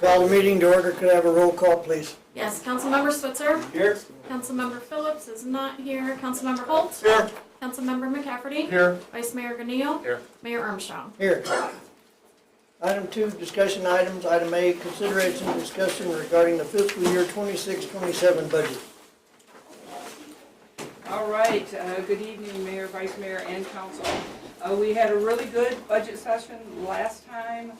Call the meeting to order. Could I have a roll call, please? Yes, Councilmember Switzer. Here. Councilmember Phillips is not here. Councilmember Holt. Here. Councilmember McCafferty. Here. Vice Mayor Ganillo. Here. Mayor Armstrong. Here. Item 2, discussion items. Item A, consideration and discussion regarding the fiscal year 26-27 budget. All right, good evening, Mayor, Vice Mayor, and Council. We had a really good budget session last time,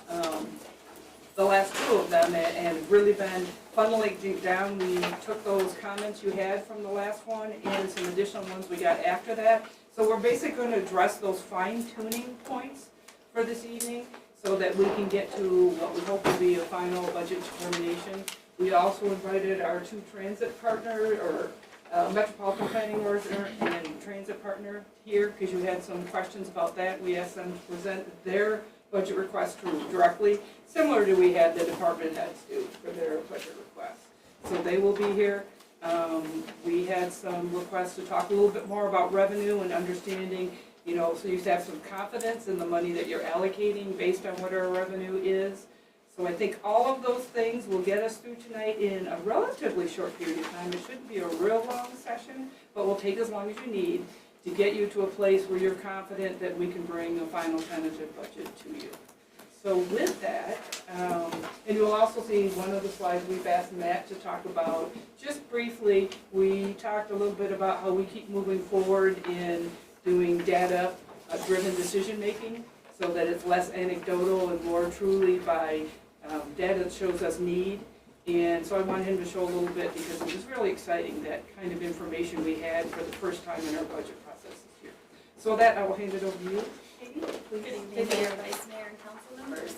the last two of them, and really been funneling down. We took those comments you had from the last one and some additional ones we got after that. So we're basically going to address those fine-tuning points for this evening so that we can get to what we hope will be a final budget determination. We also invited our two transit partners, or Metropolitan Planning Organizer and transit partner here, because you had some questions about that. We asked them to present their budget request directly, similar to we had the department heads do for their budget requests. So they will be here. We had some requests to talk a little bit more about revenue and understanding, you know, so you have some confidence in the money that you're allocating based on what our revenue is. So I think all of those things will get us through tonight in a relatively short period of time. It shouldn't be a real long session, but will take as long as you need to get you to a place where you're confident that we can bring a final tentative budget to you. So with that, and you'll also see one of the slides we've asked Matt to talk about. Just briefly, we talked a little bit about how we keep moving forward in doing data-driven decision-making so that it's less anecdotal and more truly by data that shows us need. And so I wanted him to show a little bit because it was really exciting, that kind of information we had for the first time in our budget process this year. So with that, I will hand it over to you, Katie. Good evening, Mayor, Vice Mayor, and council members.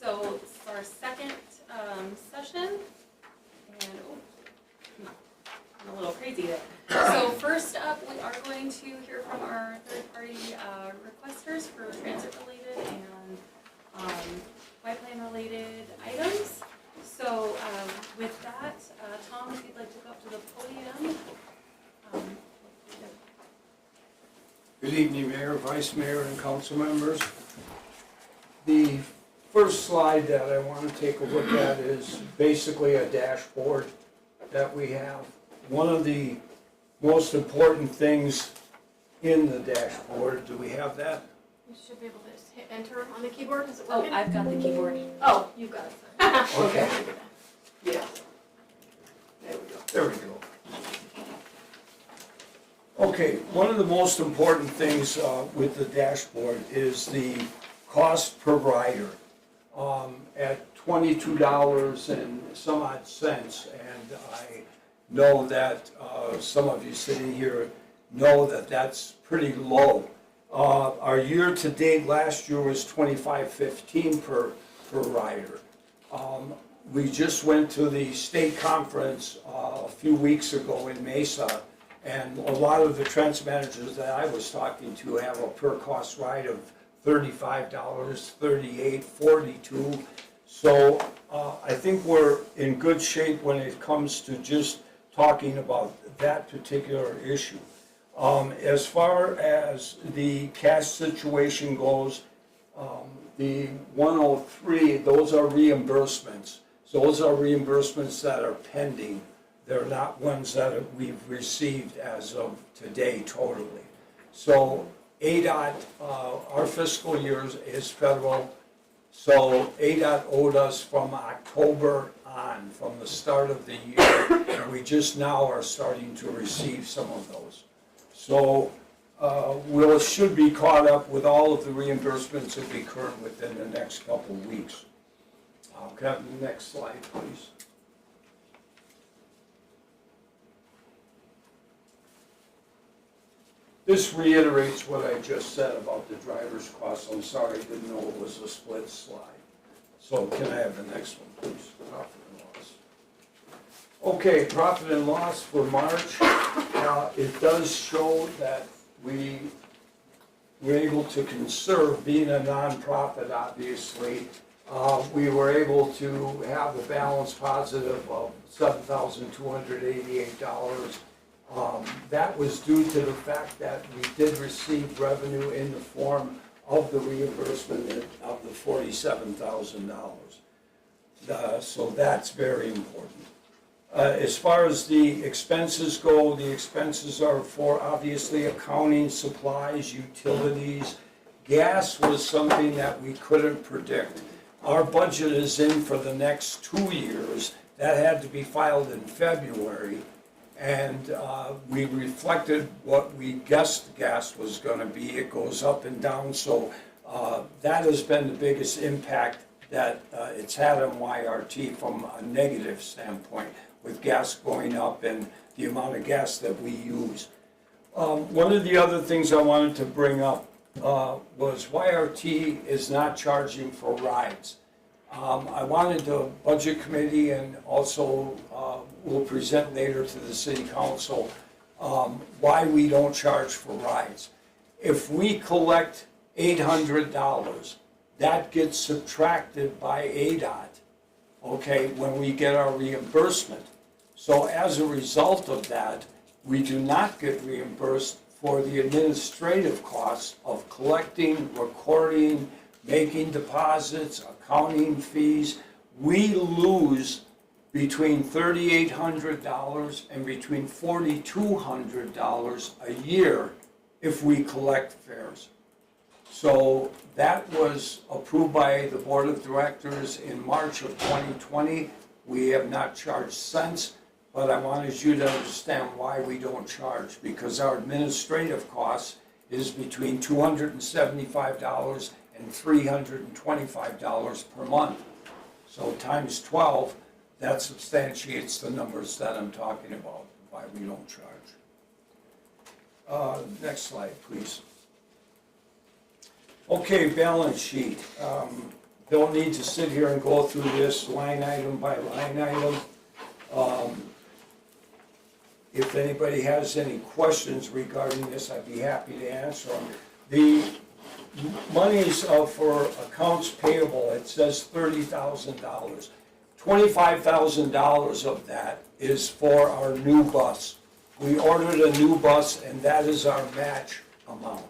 So this is our second session, and I'm a little crazy there. So first up, we are going to hear from our third-party requesters for transit-related and white plan-related items. So with that, Tom, if you'd like to go up to the podium. Good evening, Mayor, Vice Mayor, and council members. The first slide that I want to take a look at is basically a dashboard that we have. One of the most important things in the dashboard, do we have that? You should be able to just hit enter on the keyboard. Is it Oh, working? I've got the keyboard. Oh, you've got it. Okay. Yeah. There we go. There we go. Okay, one of the most important things with the dashboard is the cost per rider at $22 and some odd cents. And I know that some of you sitting here know that that's pretty low. Our year-to-date last year was $25.15 per rider. We just went to the state conference a few weeks ago in Mesa, and a lot of the transit managers that I was talking to have a per cost ride of $35, $38, $42. So I think we're in good shape when it comes to just talking about that particular issue. As far as the cash situation goes, the 103, those are reimbursements. So those are reimbursements that are pending. They're not ones that we've received as of today totally. So ADOT, our fiscal year is federal, so ADOT owed us from October on, from the start of the year, and we just now are starting to receive some of those. So we should be caught up with all of the reimbursements that we current within the next couple of weeks. Can I have the next slide, please? This reiterates what I just said about the driver's costs. I'm sorry, I didn't know it was a split slide. So can I have the next one, please? Profit and loss. Okay, profit and loss for March. It does show that we were able to conserve, being a nonprofit, obviously. We were able to have a balance positive of $7,288. That was due to the fact that we did receive revenue in the form of the reimbursement of the $47,000. So that's very important. As far as the expenses go, the expenses are for obviously accounting, supplies, utilities. Gas was something that we couldn't predict. Our budget is in for the next 2 years. That had to be filed in February. And we reflected what we guessed gas was going to be. It goes up and down. So that has been the biggest impact that it's had on YRT from a negative standpoint, with gas going up and the amount of gas that we use. One of the other things I wanted to bring up was YRT is not charging for rides. I wanted the budget committee, and also will present later to the city council why we don't charge for rides. If we collect $800, that gets subtracted by ADOT, okay, when we get our reimbursement. So as a result of that, we do not get reimbursed for the administrative costs of collecting, recording, making deposits, accounting fees. We lose between $3,800 and between $4,200 a year if we collect fares. So that was approved by the board of directors in March of 2020. We have not charged since, but I wanted you to understand why we don't charge, because our administrative costs is between $275 and $325 per month. So times 12, that substantiates the numbers that I'm talking about, why we don't charge. Next slide, please. Okay, balance sheet. Don't need to sit here and go through this line item by line item. If anybody has any questions regarding this, I'd be happy to answer them. The monies for accounts payable, it says $30,000. $25,000 of that is for our new bus. We ordered a new bus, and that is our match amount.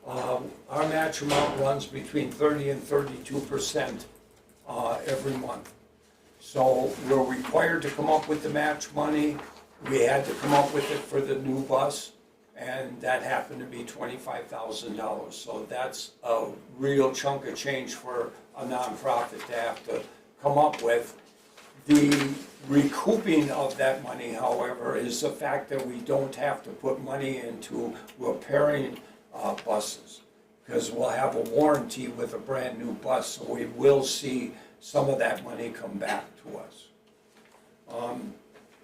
Our match amount runs between 30 and 32% every month. So we're required to come up with the match money. We had to come up with it for the new bus, and that happened to be $25,000. So that's a real chunk of change for a nonprofit to have to come up with. The recouping of that money, however, is the fact that we don't have to put money into repairing buses, because we'll have a warranty with a brand new bus, so we will see some of that money come back to us.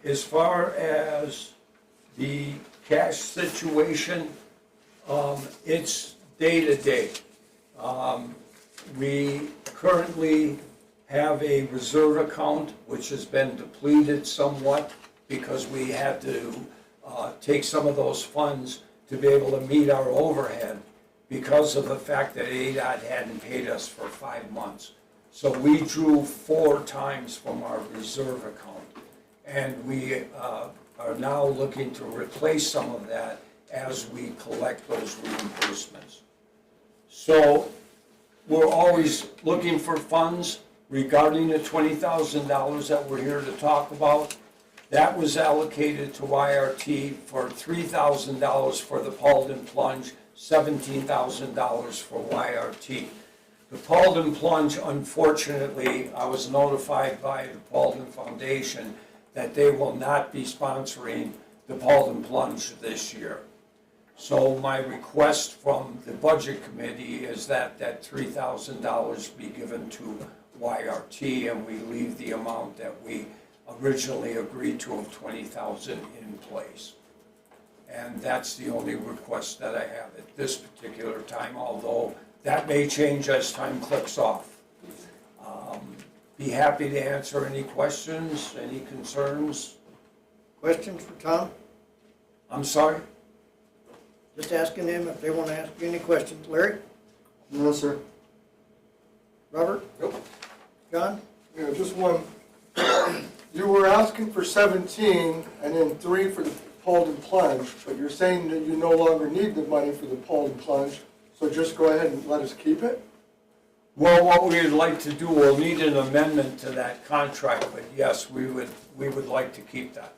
As far as the cash situation, it's day to day. We currently have a reserve account which has been depleted somewhat because we had to take some of those funds to be able to meet our overhead because of the fact that ADOT hadn't paid us for 5 months. So we drew 4 times from our reserve account, and we are now looking to replace some of that as we collect those reimbursements. So we're always looking for funds. Regarding the $20,000 that we're here to talk about, that was allocated to YRT for $3,000 for the Paulden Plunge, $17,000 for YRT. The Paulden Plunge, unfortunately, I was notified by the Paulden Foundation that they will not be sponsoring the Paulden Plunge this year. So my request from the budget committee is that that $3,000 be given to YRT, and we leave the amount that we originally agreed to of $20,000 in place. And that's the only request that I have at this particular time, although that may change as time clicks off. Be happy to answer any questions, any concerns. Questions for Tom? I'm sorry? Just asking them if they want to ask you any questions. Larry? No, sir. Robert? Nope. John? Yeah, just one. You were asking for 17 and then 3 for the Paulden Plunge, but you're saying that you no longer need the money for the Paulden Plunge, so just go ahead and let us keep it? Well, what we'd like to do, we'll need an amendment to that contract, but yes, we would like to keep that.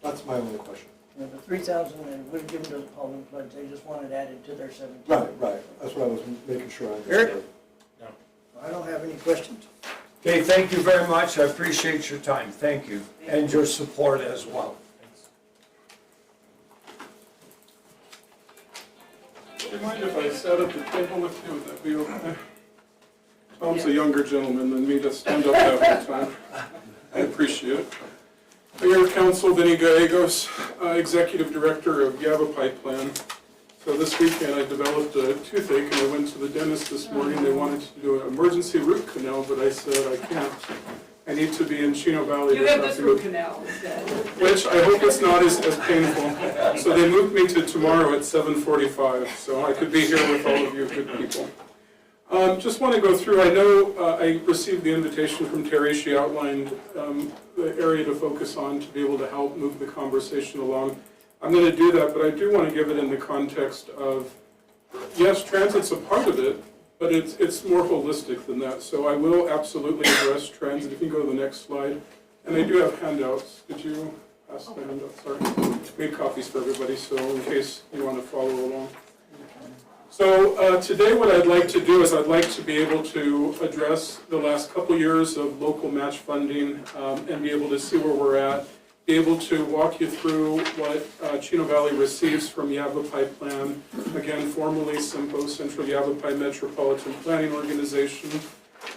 That's my only question. And the 3,000 and we've given to the Paulding Pledge, they just wanted added to their 17. Right, that's what I was making sure I Eric? understood. I don't have any questions. Okay, thank you very much, I appreciate your time, thank you, and your support as well. Do you mind if I sat at the table with you? Would that be okay? Tom's a younger gentleman than me to stand up that whole time. I appreciate it. Mayor, Council, Vinny Gallegos, Executive Director of Yavapai Plan. So this weekend I developed a toothache and I went to the dentist this morning. They wanted to do an emergency root canal, but I said I can't. I need to be in Chino Valley. You have this root canal instead. Which I hope it's not as painful. So they moved me to tomorrow at 7:45, so I could be here with all of you good people. Just want to go through, I know I received the invitation from Terry. She outlined the area to focus on to be able to help move the conversation along. I'm going to do that, but I do want to give it in the context of, yes, transit's a part of it, but it's more holistic than that. So I will absolutely address transit. If you can go to the next slide. And I do have handouts. Could you pass the handouts? Sorry. Made copies for everybody, so in case you want to follow along. So today what I'd like to do is I'd like to be able to address the last couple years of local match funding and be able to see where we're at. Be able to walk you through what Chino Valley receives from Yavapai Plan, again, formerly CIMPO, Central Yavapai Metropolitan Planning Organization.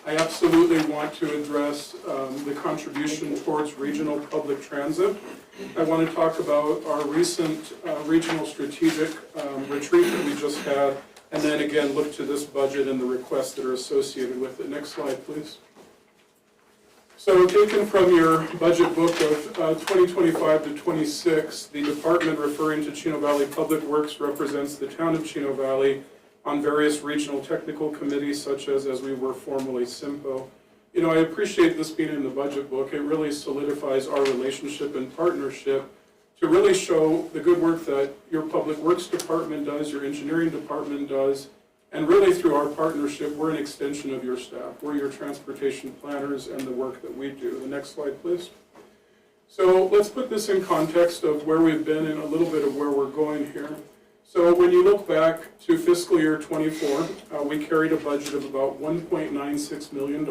I absolutely want to address the contribution towards regional public transit. I want to talk about our recent regional strategic retreat that we just had, and then again, look to this budget and the requests that are associated with it. Next slide, please. So taken from your budget book of 2025 to 26, the department referring to Chino Valley Public Works represents the town of Chino Valley on various regional technical committees, such as we were formerly CIMPO. You know, I appreciate this being in the budget book. It really solidifies our relationship and partnership to really show the good work that your public works department does, your engineering department does, and really through our partnership, we're an extension of your staff. We're your transportation planners and the work that we do. The next slide, please. So let's put this in context of where we've been and a little bit of where we're going here. So when you look back to fiscal year 24, we carried a budget of about $1.96 million.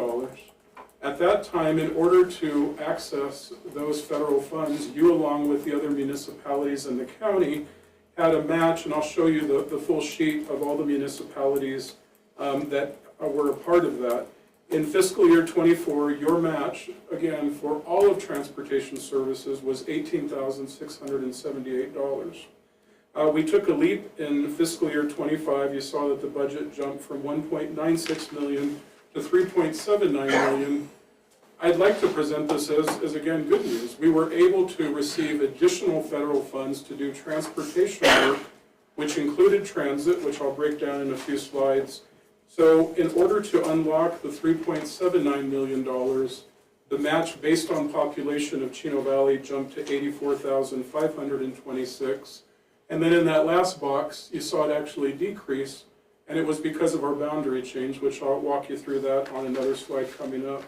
At that time, in order to access those federal funds, you along with the other municipalities in the county had a match, and I'll show you the full sheet of all the municipalities that were a part of that. In fiscal year 24, your match, again, for all of transportation services was $18,678. We took a leap in fiscal year 25. You saw that the budget jumped from 1.96 million to 3.79 million. I'd like to present this as again, good news. We were able to receive additional federal funds to do transportation work, which included transit, which I'll break down in a few slides. So in order to unlock the $3.79 million, the match based on population of Chino Valley jumped to 84,526. And then in that last box, you saw it actually decrease, and it was because of our boundary change, which I'll walk you through that on another slide coming up.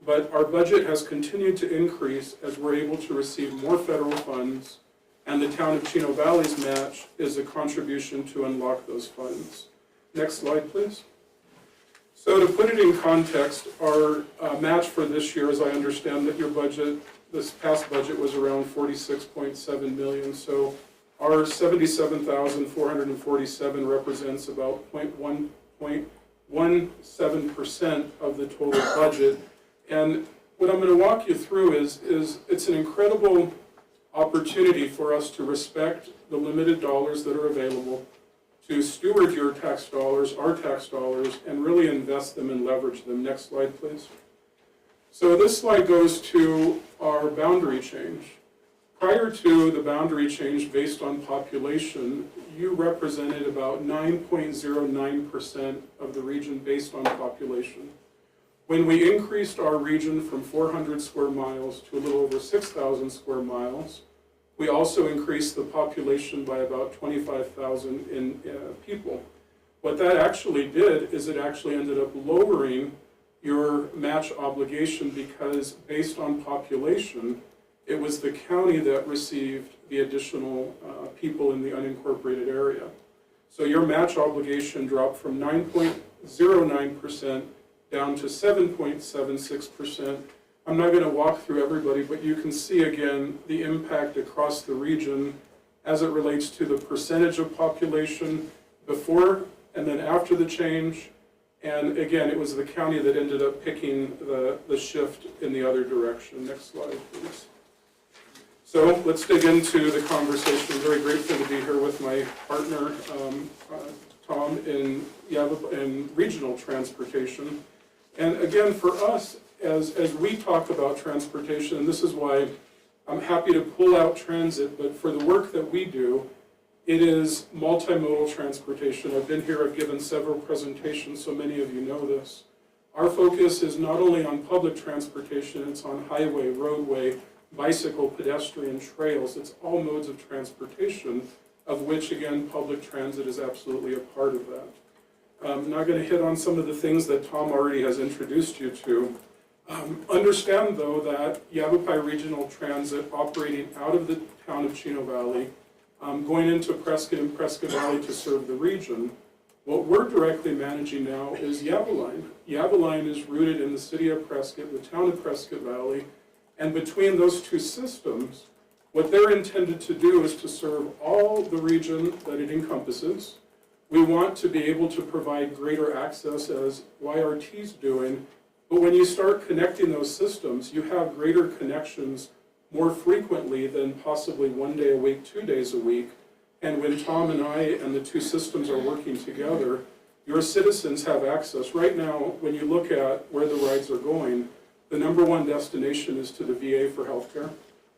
But our budget has continued to increase as we're able to receive more federal funds, and the town of Chino Valley's match is a contribution to unlock those funds. Next slide, please. So to put it in context, our match for this year, as I understand that your budget, this past budget was around 46.7 million. So our 77,447 represents about 0.17% of the total budget. And what I'm going to walk you through is it's an incredible opportunity for us to respect the limited dollars that are available, to steward your tax dollars, our tax dollars, and really invest them and leverage them. Next slide, please. So this slide goes to our boundary change. Prior to the boundary change based on population, you represented about 9.09% of the region based on population. When we increased our region from 400 square miles to a little over 6,000 square miles, we also increased the population by about 25,000 people. What that actually did is it actually ended up lowering your match obligation because based on population, it was the county that received the additional people in the unincorporated area. So your match obligation dropped from 9.09% down to 7.76%. I'm not going to walk through everybody, but you can see again the impact across the region as it relates to the percentage of population before and then after the change. And again, it was the county that ended up picking the shift in the other direction. Next slide, please. So let's dig into the conversation. I'm very grateful to be here with my partner, Tom, in regional transportation. And again, for us, as we talk about transportation, and this is why I'm happy to pull out transit, but for the work that we do, it is multimodal transportation. I've been here, I've given several presentations, so many of you know this. Our focus is not only on public transportation, it's on highway, roadway, bicycle, pedestrian, trails. It's all modes of transportation, of which, again, public transit is absolutely a part of that. I'm not going to hit on some of the things that Tom already has introduced you to. Understand, though, that Yavapai Regional Transit, operating out of the town of Chino Valley, going into Prescott and Prescott Valley to serve the region, what we're directly managing now is Yavaline. Yavaline is rooted in the city of Prescott, the town of Prescott Valley, and between those two systems, what they're intended to do is to serve all the region that it encompasses. We want to be able to provide greater access as YRT's doing, but when you start connecting those systems, you have greater connections more frequently than possibly 1 day a week, 2 days a week. And when Tom and I and the two systems are working together, your citizens have access. Right now, when you look at where the rides are going, the #1 destination is to the VA for healthcare.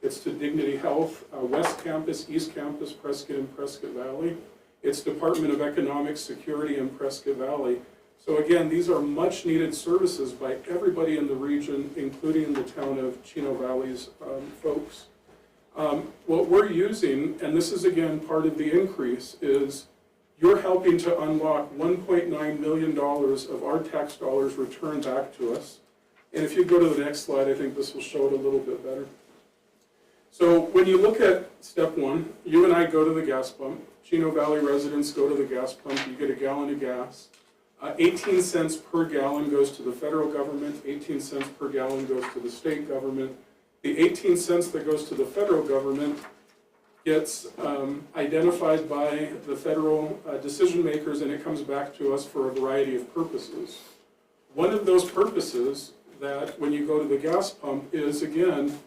It's to Dignity Health, West Campus, East Campus, Prescott and Prescott Valley. It's Department of Economic Security in Prescott Valley. So again, these are much needed services by everybody in the region, including the town of Chino Valley's folks. What we're using, and this is again part of the increase, is you're helping to unlock $1.9 million of our tax dollars returned back to us. And if you go to the next slide, I think this will show it a little bit better. So when you look at step one, you and I go to the gas pump. Chino Valley residents go to the gas pump, you get a gallon of gas. 18 cents per gallon goes to the federal government, 18 cents per gallon goes to the state government. The 18 cents that goes to the federal government gets identified by the federal decision makers, and it comes back to us for a variety of purposes. One of those purposes that when you go to the gas pump is, again,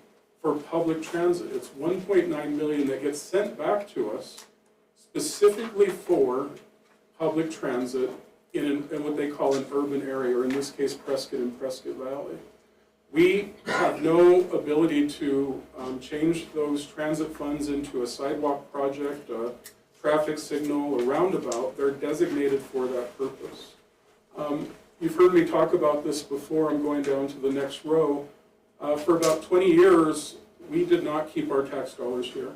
for public transit. It's 1.9 million that gets sent back to us specifically for public transit in what they call an urban area, or in this case, Prescott and Prescott Valley. We have no ability to change those transit funds into a sidewalk project, a traffic signal, a roundabout. They're designated for that purpose. You've heard me talk about this before. I'm going down to the next row. For about 20 years, we did not keep our tax dollars here.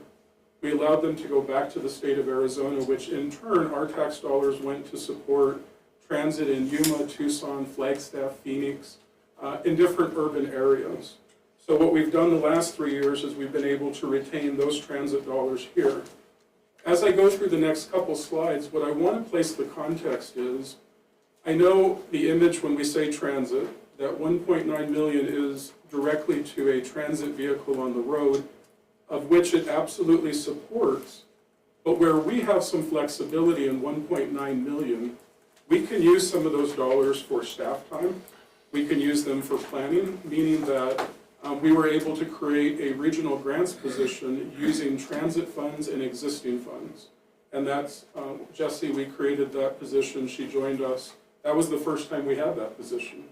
We allowed them to go back to the state of Arizona, which in turn, our tax dollars went to support transit in Yuma, Tucson, Flagstaff, Phoenix, in different urban areas. So what we've done the last 3 years is we've been able to retain those transit dollars here. As I go through the next couple slides, what I want to place the context is, I know the image when we say transit, that 1.9 million is directly to a transit vehicle on the road, of which it absolutely supports, but where we have some flexibility in 1.9 million, we can use some of those dollars for staff time. We can use them for planning, meaning that we were able to create a regional grants position using transit funds and existing funds. And that's, Jessie, we created that position, she joined us. That was the first time we had that position.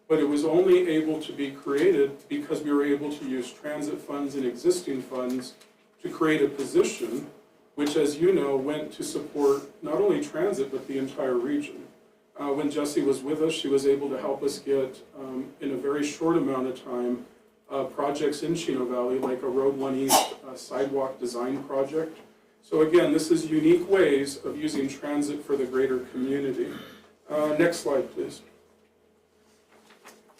But it was only able to be created because we were able to use transit funds and existing funds to create a position, which, as you know, went to support not only transit, but the entire region. When Jessie was with us, she was able to help us get, in a very short amount of time, projects in Chino Valley, like a Road 1 East sidewalk design project. So again, this is unique ways of using transit for the greater community. Next slide, please.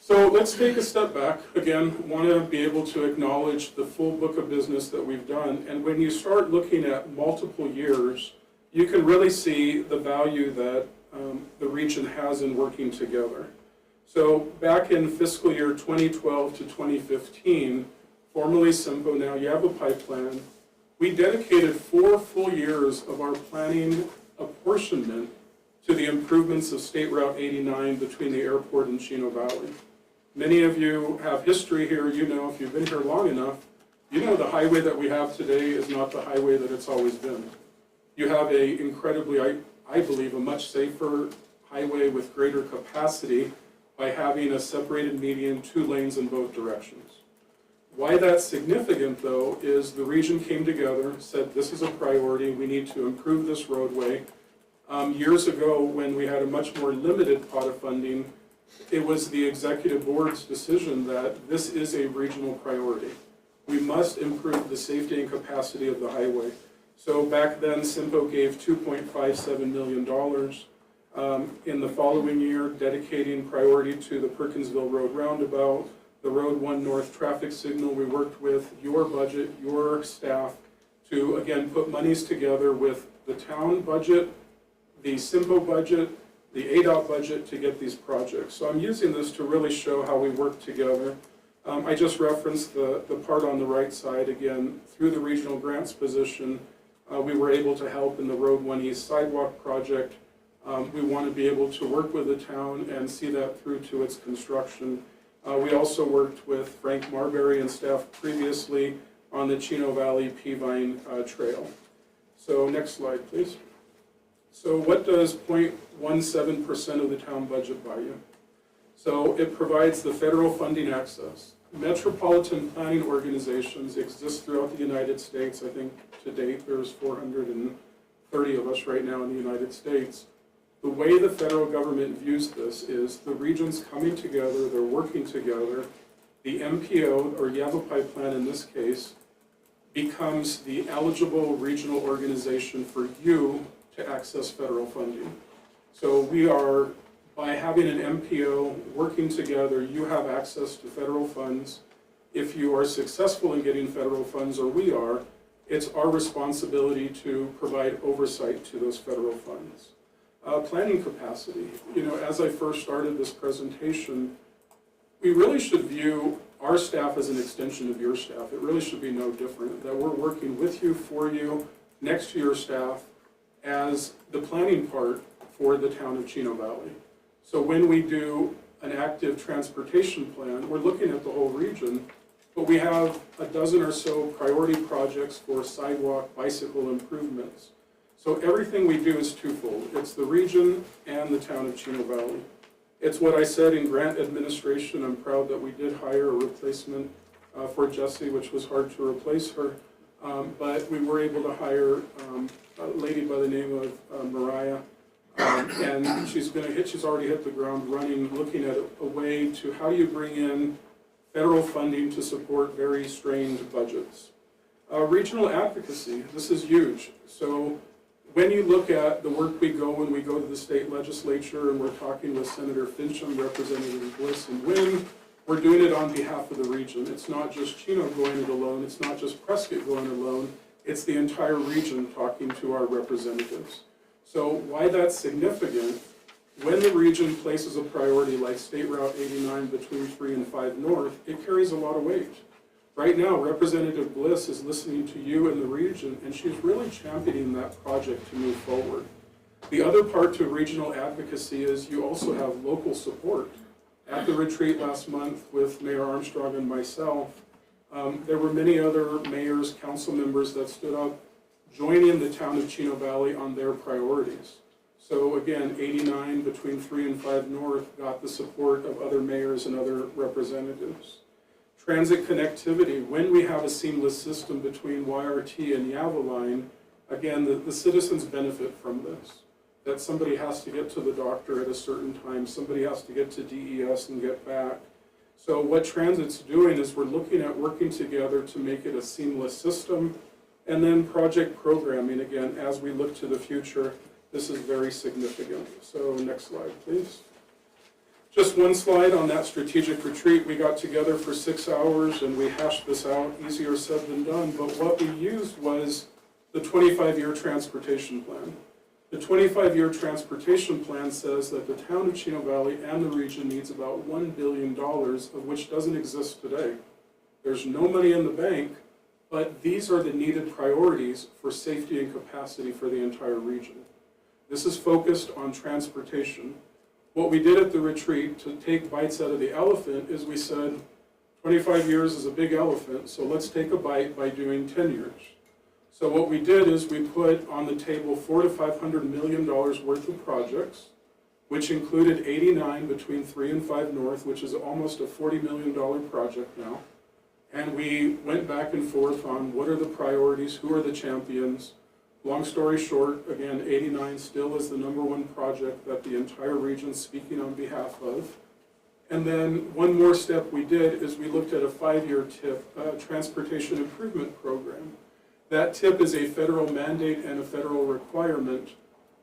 So let's take a step back. Again, want to be able to acknowledge the full book of business that we've done. And when you start looking at multiple years, you can really see the value that the region has in working together. So back in fiscal year 2012 to 2015, formerly SIMPO, now Yavapai Plan, we dedicated 4 full years of our planning apportionment to the improvements of State Route 89 between the airport and Chino Valley. Many of you have history here. You know, if you've been here long enough, you know the highway that we have today is not the highway that it's always been. You have a incredibly, I believe, a much safer highway with greater capacity by having a separated median, 2 lanes in both directions. Why that's significant, though, is the region came together, said this is a priority, we need to improve this roadway. Years ago, when we had a much more limited pot of funding, it was the executive board's decision that this is a regional priority. We must improve the safety and capacity of the highway. So back then, SIMPO gave $2.57 million. In the following year, dedicating priority to the Perkinsville Road roundabout, the Road 1 North traffic signal. We worked with your budget, your staff, to again put monies together with the town budget, the SIMPO budget, the ADOT budget to get these projects. So I'm using this to really show how we work together. I just referenced the part on the right side again. Through the regional grants position, we were able to help in the Road 1 East sidewalk project. We want to be able to work with the town and see that through to its construction. We also worked with Frank Marbury and staff previously on the Chino Valley Peavine Trail. So next slide, please. So what does 0.17% of the town budget buy you? So it provides the federal funding access. Metropolitan planning organizations exist throughout the United States. I think to date there's 430 of us right now in the United States. The way the federal government views this is the regions coming together, they're working together. The MPO, or Yavapai Plan in this case, becomes the eligible regional organization for you to access federal funding. So we are, by having an MPO working together, you have access to federal funds. If you are successful in getting federal funds, or we are, it's our responsibility to provide oversight to those federal funds. Planning capacity. You know, as I first started this presentation, we really should view our staff as an extension of your staff. It really should be no different, that we're working with you, for you, next to your staff, as the planning part for the town of Chino Valley. So when we do an active transportation plan, we're looking at the whole region, but we have a dozen or so priority projects for sidewalk, bicycle improvements. So everything we do is twofold. It's the region and the town of Chino Valley. It's what I said in grant administration. I'm proud that we did hire a replacement for Jessie, which was hard to replace her. But we were able to hire a lady by the name of Mariah. And she's already hit the ground running, looking at a way to how you bring in federal funding to support very strained budgets. Regional advocacy, this is huge. So when you look at the work when we go to the state legislature and we're talking with Senator Fincham, Representative Bliss and Wynn, we're doing it on behalf of the region. It's not just Chino going it alone, it's not just Prescott going it alone, it's the entire region talking to our representatives. So why that's significant, when the region places a priority like State Route 89 between 3 and 5 North, it carries a lot of weight. Right now, Representative Bliss is listening to you in the region, and she's really championing that project to move forward. The other part to regional advocacy is you also have local support. At the retreat last month with Mayor Armstrong and myself, there were many other mayors, council members that stood up joining the town of Chino Valley on their priorities. So again, 89 between 3 and 5 North got the support of other mayors and other representatives. Transit connectivity, when we have a seamless system between YRT and Yavaline, again, the citizens benefit from this. That somebody has to get to the doctor at a certain time, somebody has to get to DES and get back. So what Transit's doing is we're looking at working together to make it a seamless system, And then project programming, again, as we look to the future, this is very significant. So next slide, please. Just one slide on that strategic retreat. We got together for 6 hours and we hashed this out, easier said than done, but what we used was the 25-year transportation plan. The 25-year transportation plan says that the town of Chino Valley and the region needs about $1 billion, of which doesn't exist today. There's no money in the bank, but these are the needed priorities for safety and capacity for the entire region. This is focused on transportation. What we did at the retreat to take bites out of the elephant is we said, 25 years is a big elephant, so let's take a bite by doing 10 years. So what we did is we put on the table $400 to $500 million worth of projects, which included 89 between 3 and 5 North, which is almost a $40 million project now. And we went back and forth on what are the priorities, who are the champions. Long story short, again, 89 still is the #1 project that the entire region's speaking on behalf of. And then one more step we did is we looked at a 5-year TIP, Transportation Improvement Program. That TIP is a federal mandate and a federal requirement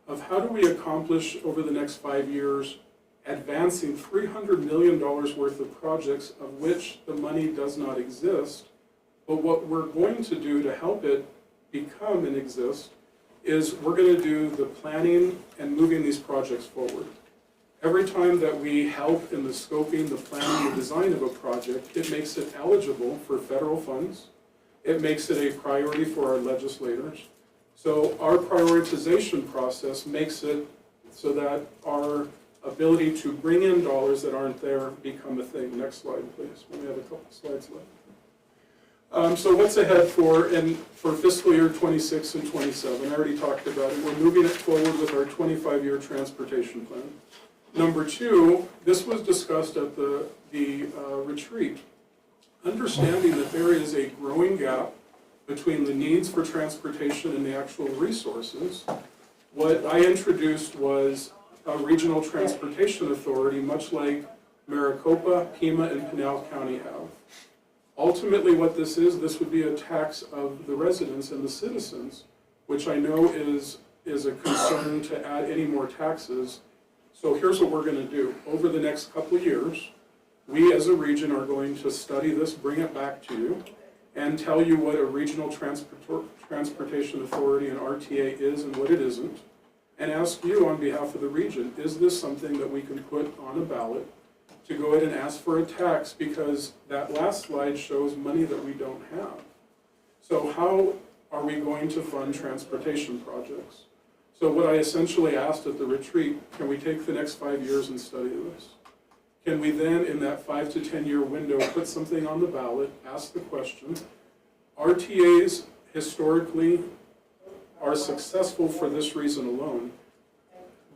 of how do we accomplish over the next 5 years advancing $300 million worth of projects of which the money does not exist, but what we're going to do to help it become and exist is we're going to do the planning and moving these projects forward. Every time that we help in the scoping, the planning, the design of a project, it makes it eligible for federal funds. It makes it a priority for our legislators. So our prioritization process makes it so that our ability to bring in dollars that aren't there become a thing. Next slide, please. We have a couple slides left. So what's ahead for fiscal year 26 and 27? I already talked about it. We're moving it forward with our 25-year transportation plan. Number 2, this was discussed at the retreat. Understanding that there is a growing gap between the needs for transportation and the actual resources, what I introduced was a regional transportation authority, much like Maricopa, Pima, and Pinal County have. Ultimately what this would be a tax of the residents and the citizens, which I know is a concern to add any more taxes. So here's what we're going to do. Over the next couple of years, we as a region are going to study this, bring it back to you, and tell you what a regional transportation authority and RTA is and what it isn't, and ask you on behalf of the region, is this something that we can put on a ballot to go ahead and ask for a tax, because that last slide shows money that we don't have. So how are we going to fund transportation projects? So what I essentially asked at the retreat, can we take the next 5 years and study this? Can we then, in that 5 to 10 year window, put something on the ballot, ask the question, RTAs historically are successful for this reason alone.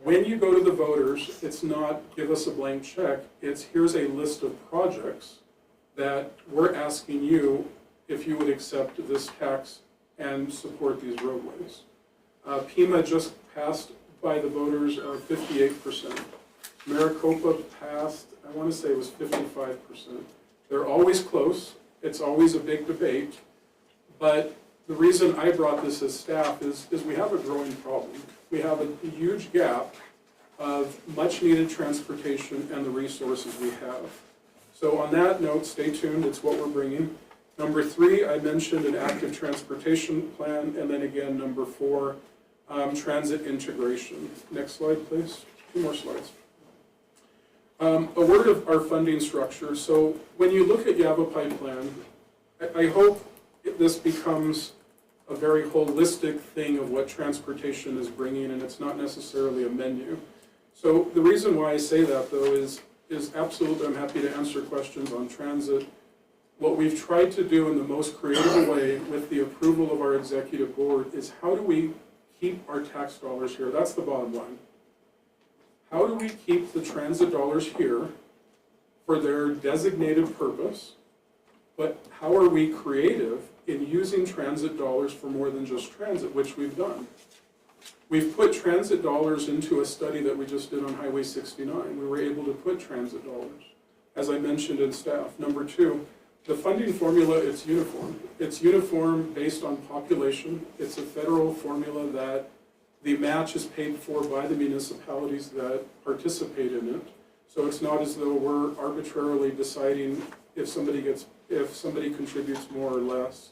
When you go to the voters, it's not give us a blank check, it's here's a list of projects that we're asking you if you would accept this tax and support these roadways. Pima just passed by the voters 58%. Maricopa passed, I want to say it was 55%. They're always close, it's always a big debate, but the reason I brought this as staff is we have a growing problem. We have a huge gap of much needed transportation and the resources we have. So on that note, stay tuned, it's what we're bringing. Number 3, I mentioned an active transportation plan, and then again, number 4, transit integration. Next slide, please. 2 more slides. A word of our funding structure. So when you look at Yavapai plan, I hope this becomes a very holistic thing of what transportation is bringing, and it's not necessarily a menu. So the reason why I say that, though, is absolutely, I'm happy to answer questions on transit. What we've tried to do in the most creative way with the approval of our executive board is how do we keep our tax dollars here? That's the bottom line. How do we keep the transit dollars here for their designated purpose, but how are we creative in using transit dollars for more than just transit, which we've done? We've put transit dollars into a study that we just did on Highway 69. We were able to put transit dollars, as I mentioned in staff. Number 2, The funding formula, it's uniform. It's uniform based on population. It's a federal formula that the match is paid for by the municipalities that participate in it. So it's not as though we're arbitrarily deciding if somebody contributes more or less.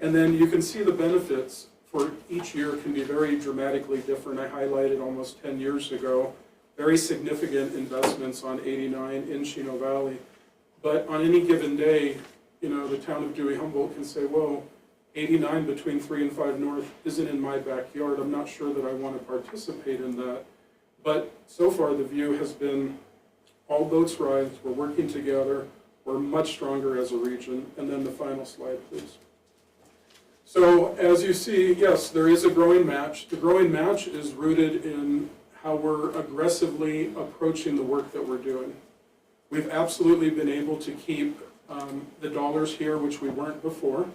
And then you can see the benefits for each year can be very dramatically different. I highlighted almost 10 years ago, very significant investments on 89 in Chino Valley. But on any given day, you know, the town of Dewey-Humboldt can say, whoa, 89 between 3 and 5 North isn't in my backyard. I'm not sure that I want to participate in that. But so far the view has been all boats rise, we're working together, we're much stronger as a region. And then the final slide, please. So as you see, yes, there is a growing match. The growing match is rooted in how we're aggressively approaching the work that we're doing. We've absolutely been able to keep the dollars here, which we weren't before.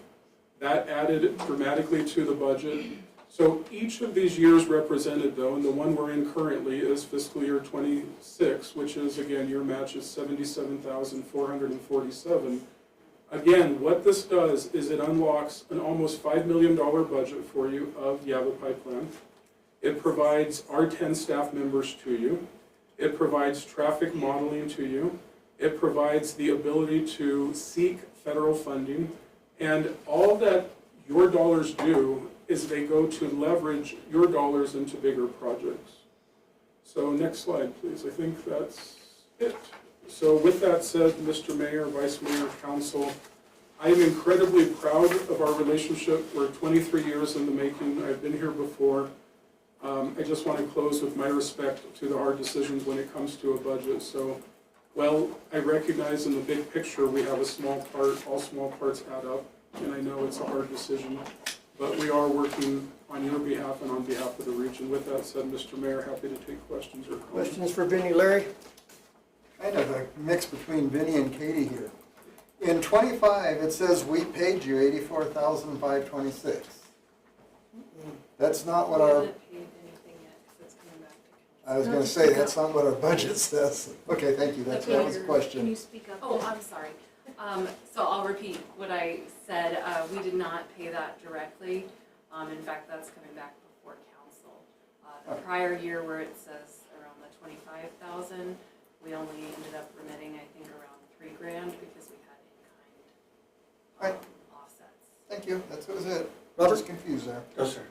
That added dramatically to the budget. So each of these years represented, though, and the one we're in currently is fiscal year 26, which is, again, your match is 77,447. Again, what this does is it unlocks an almost $5 million budget for you of Yavapai Plan. It provides our 10 staff members to you. It provides traffic modeling to you. It provides the ability to seek federal funding. And all that your dollars do is they go to leverage your dollars into bigger projects. So next slide, please. I think that's it. So with that said, Mr. Mayor, Vice Mayor, Council, I am incredibly proud of our relationship. We're 23 years in the making. I've been here before. I just want to close with my respect to the hard decisions when it comes to a budget. So, well, I recognize in the big picture we have a small part, all small parts add up, and I know it's a hard decision, but we are working on your behalf and on behalf of the region. With that said, Mr. Mayor, happy to take questions or comments. Questions for Vinnie, Larry? Kind of a mix between Vinnie and Katie here. In 25, it says we paid you $84,526. That's not what We our, haven't paid anything yet, 'cause it's coming back to council. I was gonna say, that's not what our budget says. Okay, thank you, that was a Can you question. speak up? Oh, I'm sorry. So I'll repeat what I said. We did not pay that directly. In fact, that's coming back before council. The prior year where it says around the 25,000, we only ended up remitting, I think, around $3,000 because we had in-kind offsets. Thank you, that was it. Robert? Just confused there. Yes, sir.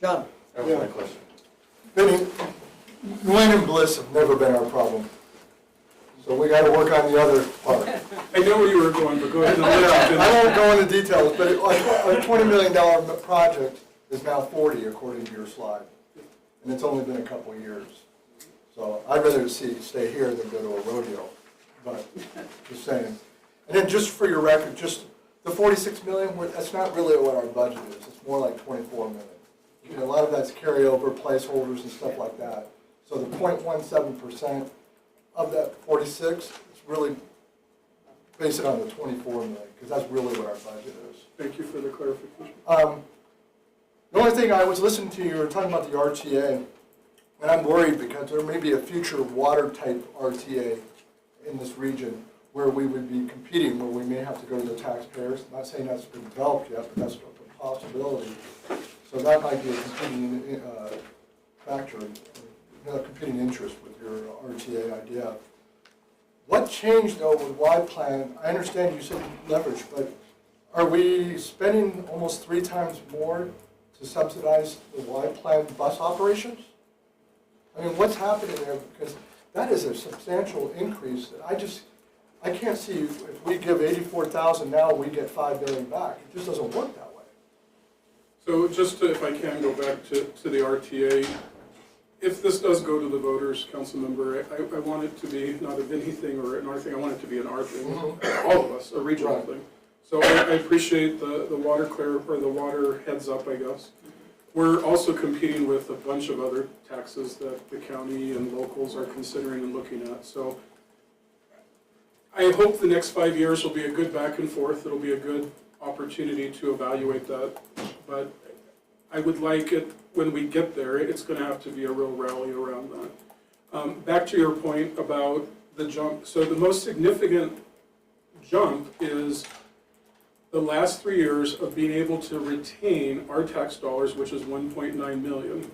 John? That was my question. Vinnie, Gwen and Bliss have never been our problem. So we gotta work on the other part. I know where you were going, but go ahead and Yeah, I'll let you I finish. won't go into details, but our $20 million project is now 40 according to your slide. And it's only been a couple of years. So I'd rather stay here than go to a rodeo, but just saying. And then just for your record, just the 46 million, that's not really what our budget is. It's more like 24 million. You know, a lot of that's carryover, placeholders and stuff like that. So the 0.17% of that 46, it's really base it on the 24 million, because that's really what our budget is. Thank you for the clarification. The only thing I was listening to, you were talking about the RTA, and I'm worried because there may be a future water type RTA in this region where we would be competing, where we may have to go to the taxpayers. I'm not saying that's been developed yet, but that's a possibility. So that might be a competing factor, a competing interest with your RTA idea. What changed though with Y Plan? I understand you said leverage, but are we spending almost 3 times more to subsidize the Y Plan bus operations? I mean, what's happening there? Because that is a substantial increase. I can't see if we give 84,000 now, we get 5 million back. It just doesn't work that way. So just to, if I can go back to the RTA, if this does go to the voters, council member, I want it to be not a Vinnie thing or an R thing, I want it to be an R thing, all of us, a regional Right. thing. So I appreciate the water or the water heads up, I guess. We're also competing with a bunch of other taxes that the county and locals are considering and looking at. So I hope the next 5 years will be a good back and forth. It'll be a good opportunity to evaluate that. But I would like it, when we get there, it's going to have to be a real rally around that. Back to your point about the jump. So the most significant jump is the last 3 years of being able to retain our tax dollars, which is 1.9 million.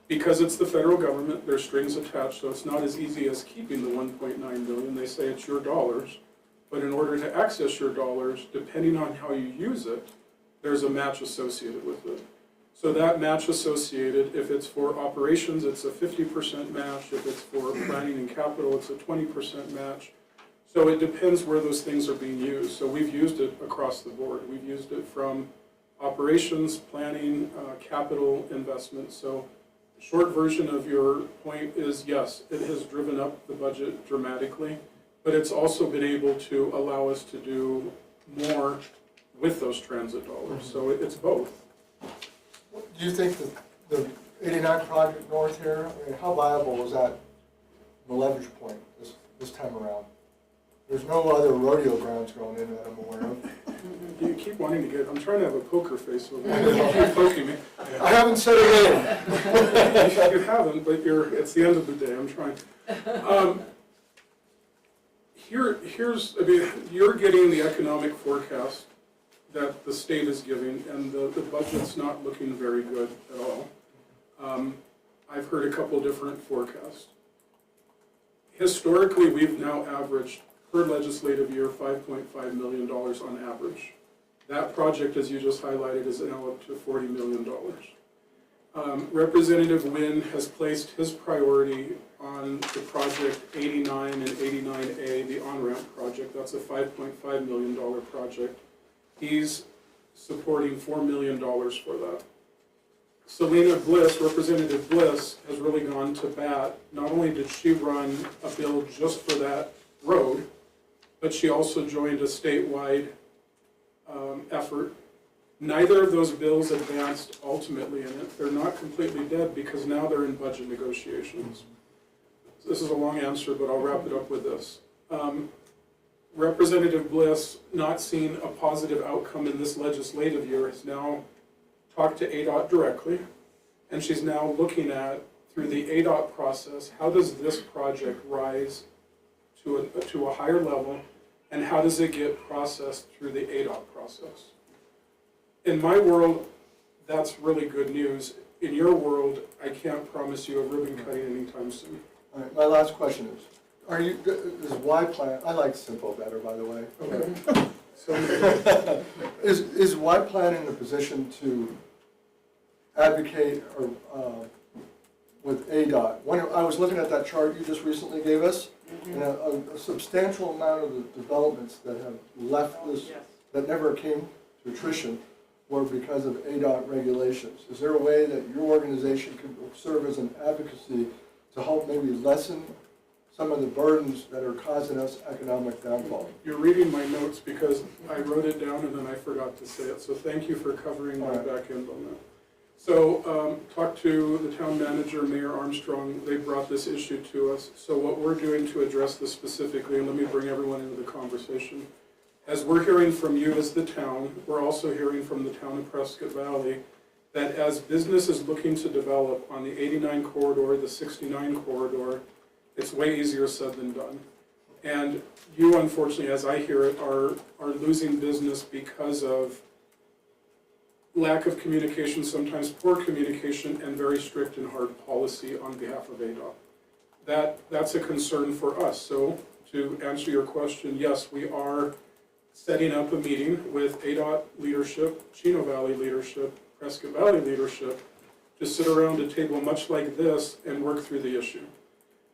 Because it's the federal government, there's strings attached, so it's not as easy as keeping the 1.9 million. They say it's your dollars, but in order to access your dollars, depending on how you use it, there's a match associated with it. So that match associated, if it's for operations, it's a 50% match. If it's for planning and capital, it's a 20% match. So it depends where those things are being used. So we've used it across the board. We've used it from operations, planning, capital investment. So the short version of your point is yes, it has driven up the budget dramatically, but it's also been able to allow us to do more with those transit dollars. So it's both. Do you think that the 89 project north here, I mean, how viable is that from a leverage point this time around? There's no other rodeo grounds going in that I'm aware of. You keep wanting to get, I'm trying to have a poker face with you. You keep poking me. I haven't said it yet. You haven't, but it's the end of the day, I'm trying. I mean, you're getting the economic forecast that the state is giving, and the budget's not looking very good at all. I've heard a couple different forecasts. Historically, we've now averaged per legislative year $5.5 million on average. That project, as you just highlighted, is now up to $40 million. Representative Wynn has placed his priority on the project 89 and 89A, the on-ramp project. That's a $5.5 million project. He's supporting $4 million for that. Selena Bliss, Representative Bliss, has really gone to bat. Not only did she run a bill just for that road, but she also joined a statewide effort. Neither of those bills advanced ultimately in it. They're not completely dead because now they're in budget negotiations. This is a long answer, but I'll wrap it up with this. Representative Bliss, not seeing a positive outcome in this legislative year, has now talked to ADOT directly, and she's now looking at, through the ADOT process, how does this project rise to a higher level, and how does it get processed through the ADOT process? In my world, that's really good news. In your world, I can't promise you a ribbon cutting anytime soon. All right, my last question is Y Plan, I like simple better, by the way. Okay. So, Is Y Plan in a position to advocate or with ADOT? When I was looking at that chart you just recently gave us, and a substantial amount of the developments that have left this, that never came to fruition, were because of ADOT regulations. Is there a way that your organization could serve as an advocacy to help maybe lessen some of the burdens that are causing us economic downfall? you're reading my notes because I wrote it down and then I forgot to say it. So thank you for covering my back end on that. So talked to the town manager, Mayor Armstrong. They brought this issue to us. So what we're doing to address this specifically, and let me bring everyone into the conversation, as we're hearing from you as the town, we're also hearing from the town of Prescott Valley that as business is looking to develop on the 89 corridor, the 69 corridor, it's way easier said than done. And you, unfortunately, as I hear it, are losing business because of lack of communication, sometimes poor communication, and very strict and hard policy on behalf of ADOT. That's a concern for us. So to answer your question, yes, we are setting up a meeting with ADOT leadership, Chino Valley leadership, Prescott Valley leadership, to sit around a table much like this and work through the issue.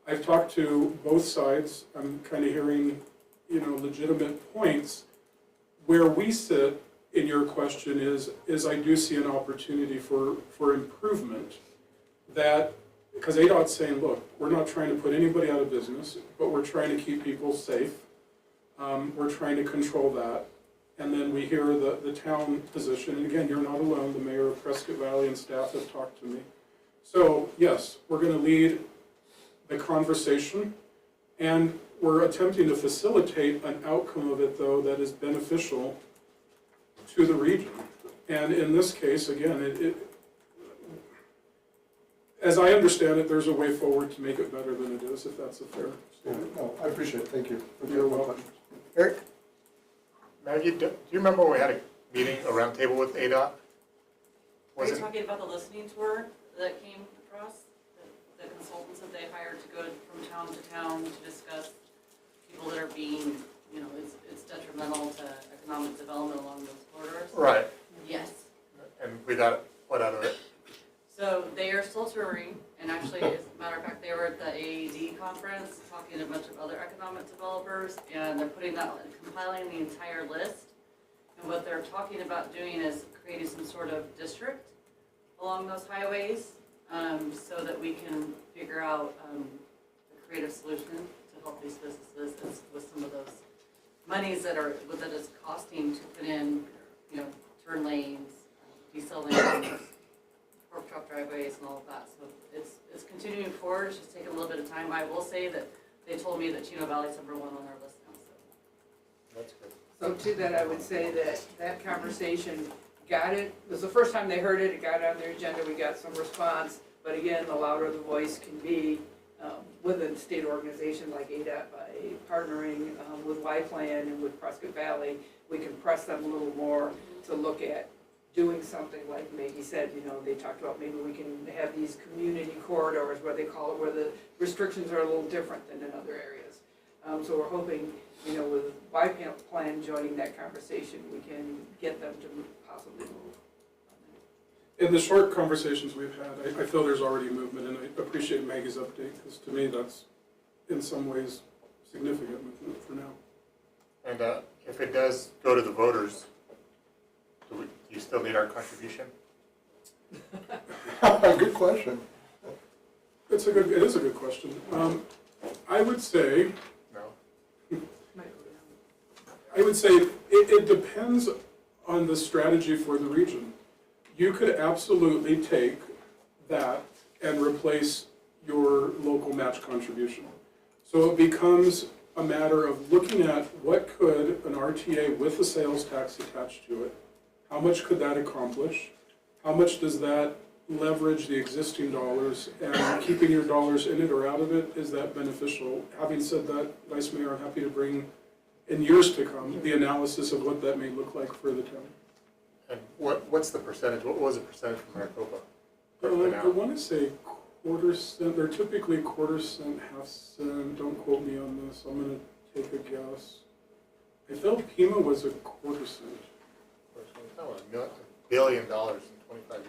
I've talked to both sides. I'm kind of hearing, legitimate points. Where we sit in your question is I do see an opportunity for improvement. That, because ADOT's saying, look, we're not trying to put anybody out of business, but we're trying to keep people safe. We're trying to control that. And then we hear the town position, and again, you're not alone. The mayor of Prescott Valley and staff have talked to me. So yes, we're going to lead the conversation, and we're attempting to facilitate an outcome of it, though, that is beneficial to the region. And in this case, again, as I understand it, there's a way forward to make it better than it is, if that's a fair statement. No, I appreciate it. Thank you. You're welcome. Eric? Maggie, do you remember when we had a meeting, a roundtable with ADOT? Are Was you it, talking about the listening tour that came across? The consultants that they hired to go from town to town to discuss people that are being, you know, it's detrimental to economic development along those corridors? right, Yes. and we got what out of it? So they are still touring, and actually, as a matter of fact, they were at the AAD conference talking to a bunch of other economic developers, and they're compiling the entire list. And what they're talking about doing is creating some sort of district along those highways, so that we can figure out a creative solution to help these businesses with some of those monies that is costing to put in, you know, turn lanes, decel lanes, fork truck driveways and all of that. So it's continuing forward, it's just taking a little bit of time. I will say that they told me that Chino Valley's #1 on their list now, so. That's good. So to that, I would say that conversation it was the first time they heard it, it got on their agenda, we got some response. But again, the louder the voice can be within a state organization like ADOT by partnering with Y-Plan and with Prescott Valley, we can press them a little more to look at doing something like Maggie said, you know, they talked about maybe we can have these community corridors where they call it, where the restrictions are a little different than in other areas. So we're hoping, you know, with Y-Plan joining that conversation, we can get them to possibly move. In the short conversations we've had, I feel there's already movement, and I appreciate Maggie's update, because to me, that's in some ways significant movement for now. And if it does go to the voters, do you still need our contribution? Good question. It is a good question. I would say No? it depends on the strategy for the region. You could absolutely take that and replace your local match contribution. So it becomes a matter of looking at what could an RTA with a sales tax attached to it, how much could that accomplish? How much does that leverage the existing dollars, and keeping your dollars in it or out of it, is that beneficial? Having said that, Vice Mayor, I'm happy to bring in years to come the analysis of what that may look like for the town. And what's the percentage, what was the percentage from Maricopa? I want to say $0.25. They're typically $0.25, $0.5. Don't quote me on this. I'm going to take a guess. I felt Pima was $0.25. Oh, $1 billion in 25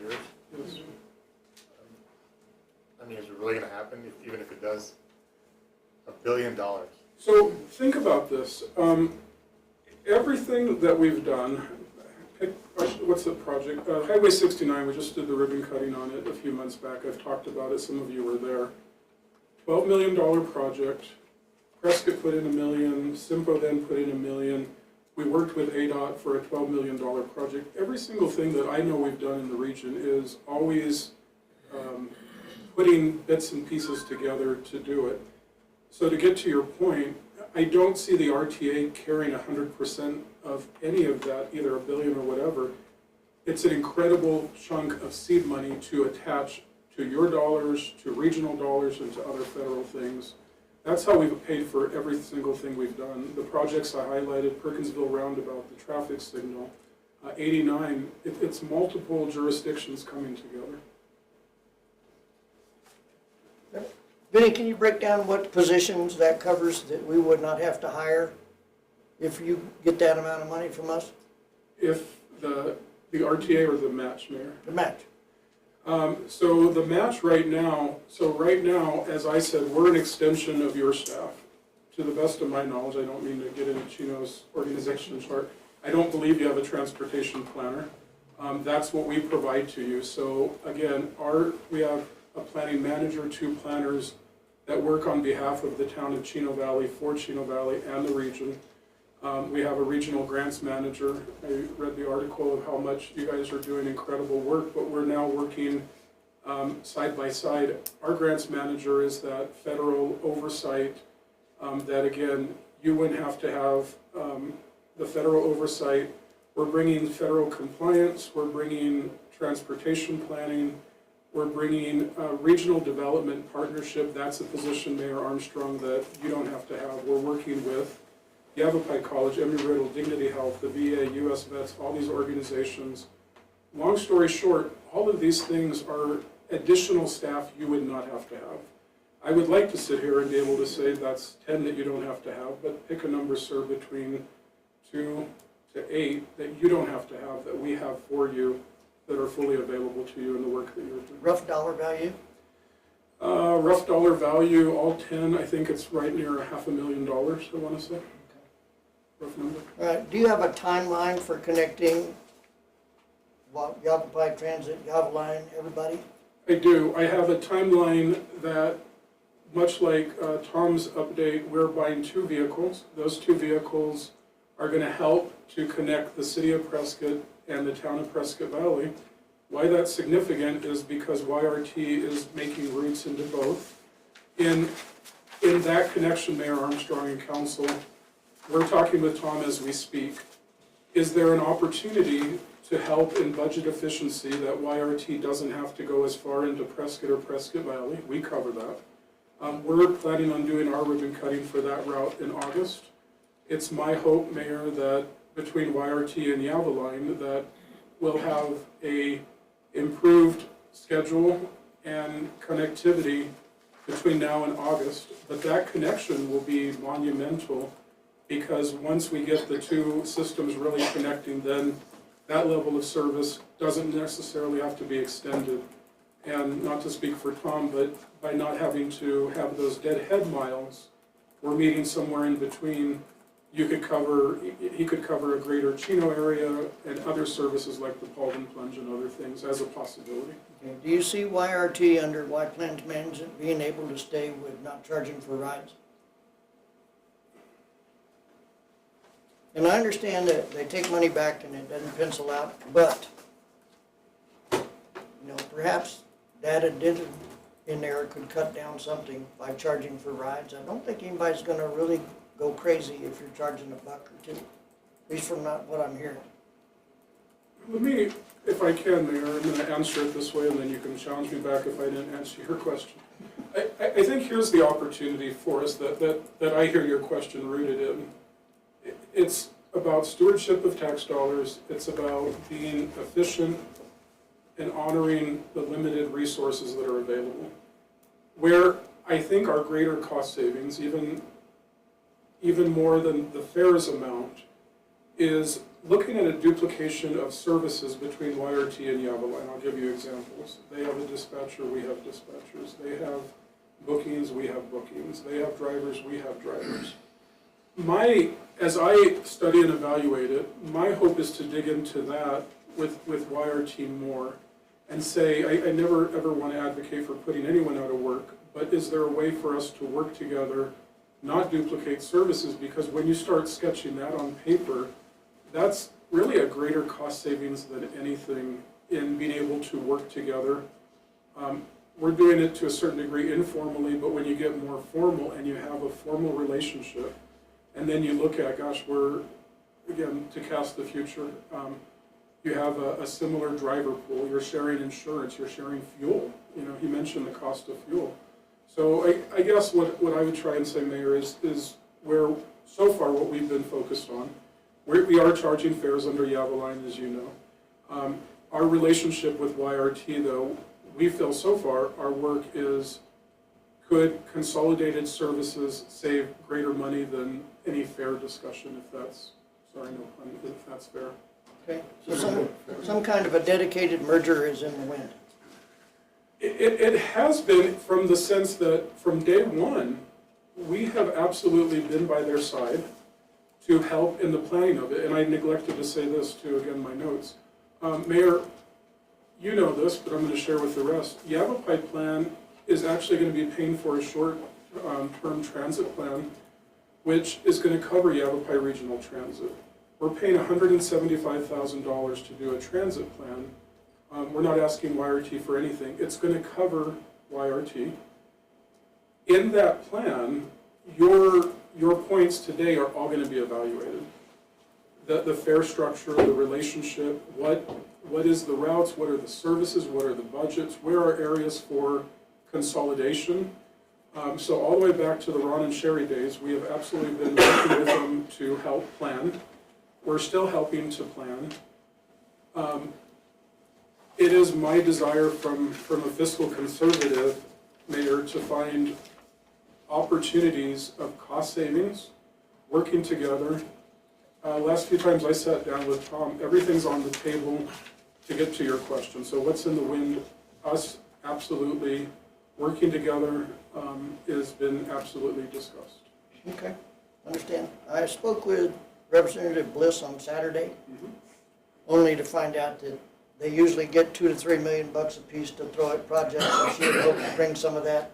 years. Yes. I mean, is it really going to happen, even if it does? $1 billion. So think about this. Everything that we've done, what's the project? Highway 69, we just did the ribbon cutting on it a few months back. I've talked about it, some of you were there. $12 million project. Prescott put in $1 million, Simpo then put in $1 million. We worked with ADOT for a $12 million project. Every single thing that I know we've done in the region is always putting bits and pieces together to do it. So to get to your point, I don't see the RTA carrying 100% of any of that, either $1 billion or whatever. It's an incredible chunk of seed money to attach to your dollars, to regional dollars, and to other federal things. That's how we've paid for every single thing we've done. The projects I highlighted, Perkinsville Roundabout, the traffic signal, 89, it's multiple jurisdictions coming together. Vinny, can you break down what positions that covers that we would not have to hire if you get that amount of money from us? If the RTA or the match, Mayor? The match. So the match right now, as I said, we're an extension of your staff. To the best of my knowledge, I don't mean to get into Chino's organization chart. I don't believe you have a transportation planner. That's what we provide to you. So again, we have a planning manager, 2 planners that work on behalf of the town of Chino Valley, for Chino Valley and the region. We have a regional grants manager. I read the article of how much you guys are doing incredible work, but we're now working side by side. Our grants manager is that federal oversight that, again, you wouldn't have to have the federal oversight. We're bringing federal compliance, we're bringing transportation planning, we're bringing regional development partnership. That's a position, Mayor Armstrong, that you don't have to have. We're working with Yavapai College, Embry-Riddle, Dignity Health, the VA, US Vets, all these organizations. Long story short, all of these things are additional staff you would not have to have. I would like to sit here and be able to say that's 10 that you don't have to have, but pick a number, sir, between 2 to 8 that you don't have to have, that we have for you, that are fully available to you in the work that you're doing. Rough dollar value? Rough dollar value, all 10, I think it's right near $500,000, I want to say. Rough number. All right, do you have a timeline for connecting Yavapai Transit, Yavaline, everybody? I do. I have a timeline that, much like Tom's update, we're buying 2 vehicles. Those 2 vehicles are going to help to connect the city of Prescott and the town of Prescott Valley. Why that's significant is because YRT is making routes into both. In that connection, Mayor Armstrong and Council, we're talking with Tom as we speak. Is there an opportunity to help in budget efficiency that YRT doesn't have to go as far into Prescott or Prescott Valley? We cover that. We're planning on doing our ribbon cutting for that route in August. It's my hope, Mayor, that between YRT and Yavaline, that we'll have a improved schedule and connectivity between now and August. But that connection will be monumental, because once we get the 2 systems really connecting, then that level of service doesn't necessarily have to be extended. And not to speak for Tom, but by not having to have those dead head miles, we're meeting somewhere in between. He could cover a greater Chino area and other services like the Paulding Plunge and other things as a possibility. Okay. Do you see YRT under Y Plans Management being able to stay with not charging for rides? And I understand that they take money back and it doesn't pencil out, but, perhaps that addendum in there could cut down something by charging for rides. I don't think anybody's gonna really go crazy if you're charging $1 or $2, at least from not what I'm hearing. Let me, if I can, Mayor, I'm going to answer it this way, and then you can challenge me back if I didn't answer your question. I think here's the opportunity for us that I hear your question rooted in. It's about stewardship of tax dollars. It's about being efficient and honoring the limited resources that are available. Where I think our greater cost savings, even more than the fares amount, is looking at a duplication of services between YRT and Yavaline. I'll give you examples. They have a dispatcher, we have dispatchers. They have bookings, we have bookings. They have drivers, we have drivers. As I study and evaluate it, my hope is to dig into that with YRT more and say, I never ever want to advocate for putting anyone out of work, but is there a way for us to work together, not duplicate services? Because when you start sketching that on paper, that's really a greater cost savings than anything in being able to work together. We're doing it to a certain degree informally, but when you get more formal and you have a formal relationship, and then you look at, gosh, we're, again, to cast the future, you have a similar driver pool, you're sharing insurance, you're sharing fuel. He mentioned the cost of fuel. So I guess what I would try and say, Mayor, is where, so far, what we've been focused on. We are charging fares under Yavaline, as you know. Our relationship with YRT, though, we feel so far, our work is, could consolidated services save greater money than any fare discussion, if that's, sorry, no pun, if that's fair. Okay, so some kind of a dedicated merger is in the wind. It has been, from the sense that from day one, we have absolutely been by their side to help in the planning of it. And I neglected to say this too, again, my notes. Mayor, you know this, but I'm going to share with the rest. Yavapai plan is actually going to be paying for a short-term transit plan, which is going to cover Yavapai Regional Transit. We're paying $175,000 to do a transit plan. We're not asking YRT for anything. It's going to cover YRT. In that plan, your points today are all going to be evaluated. The fare structure, the relationship, what is the routes, what are the services, what are the budgets, where are areas for consolidation. So all the way back to the Ron and Sherry days, we have absolutely been working with them to help plan. We're still helping to plan. It is my desire from a fiscal conservative mayor to find opportunities of cost savings, working together. Last few times I sat down with Tom, everything's on the table to get to your question. So what's in the wind? Us absolutely working together has been absolutely discussed. Okay, understand. I spoke with Representative Bliss on Saturday, only to find out that they usually get $2 to $3 million bucks a piece to throw at projects, so she had hoped to bring some of that.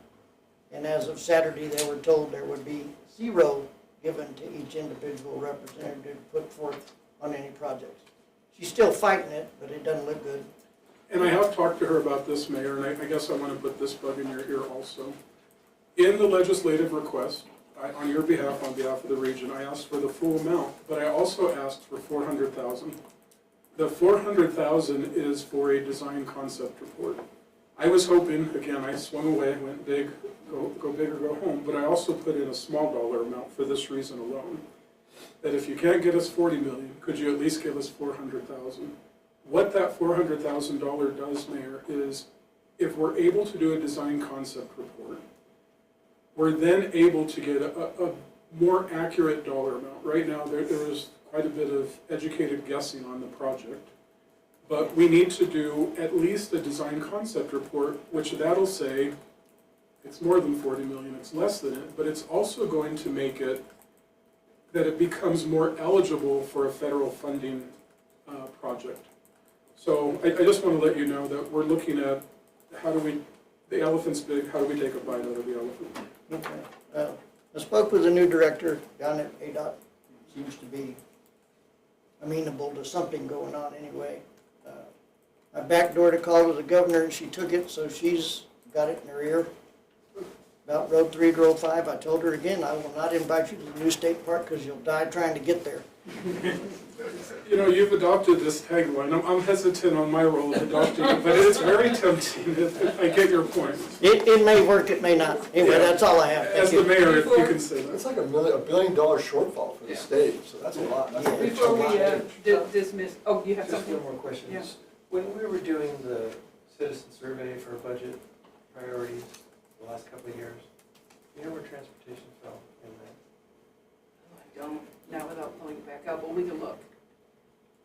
And as of Saturday, they were told there would be zero given to each individual representative to put forth on any projects. She's still fighting it, but it doesn't look good. And I have talked to her about this, Mayor, and I guess I want to put this bug in your ear also. In the legislative request, on your behalf, on behalf of the region, I asked for the full amount, but I also asked for $400,000. The $400,000 is for a design concept report. I was hoping, again, I swung away, went big, go big or go home, but I also put in a small dollar amount for this reason alone. That if you can't get us $40 million, could you at least give us $400,000? What that $400,000 does, Mayor, is if we're able to do a design concept report, we're then able to get a more accurate dollar amount. Right now, there is quite a bit of educated guessing on the project, but we need to do at least a design concept report, which that'll say it's more than 40 million, it's less than it, but it's also going to make it that it becomes more eligible for a federal funding project. So I just want to let you know that we're looking at how do we, the elephant's big, how do we take a bite out of the elephant? Okay. I spoke with the new director down at ADOT. Seems to be amenable to something going on anyway. I backdoored a call to the governor and she took it, so she's got it in her ear. About Road 3 to Road 5, I told her again, I will not invite you to the new state park because you'll die trying to get there. You know, you've adopted this tagline. I'm hesitant on my role of adopting it, but it's very tempting. I get your point. It may work, it may not. Anyway, that's all I have. As Thank the you. mayor, if you can say It's that. like $1 billion shortfall for the Yeah. state, so that's a lot. That's a big Before we chunk. dismiss, oh, you have Just something? one more question. Yeah. When we were doing the citizen survey for budget priorities the last couple of years, you know where transportation fell in that? I don't, now without pulling it back up, but we can look.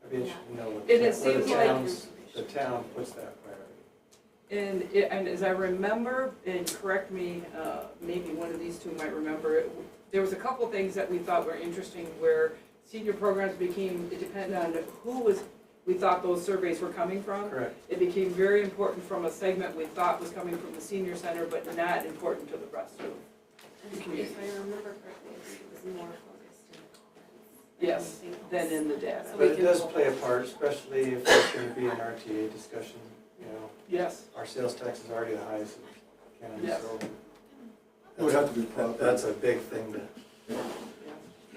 I'd be interested to know what It the seems like- the town puts that priority. And as I remember, and correct me, maybe one of these two might remember, there was a couple things that we thought were interesting where senior programs became, it depended on we thought those surveys were coming from. Correct. It became very important from a segment we thought was coming from the senior center, but not important to the rest of the community. If I remember correctly, it was more focused in the comments. Yes, than in the data. So But we it can does pull play a those. part, especially if there's going to be an RTA discussion, you know. Yes, Our sales tax is already the highest in Canada, Yes. so. It would have to be proper. That's a big thing to. yeah.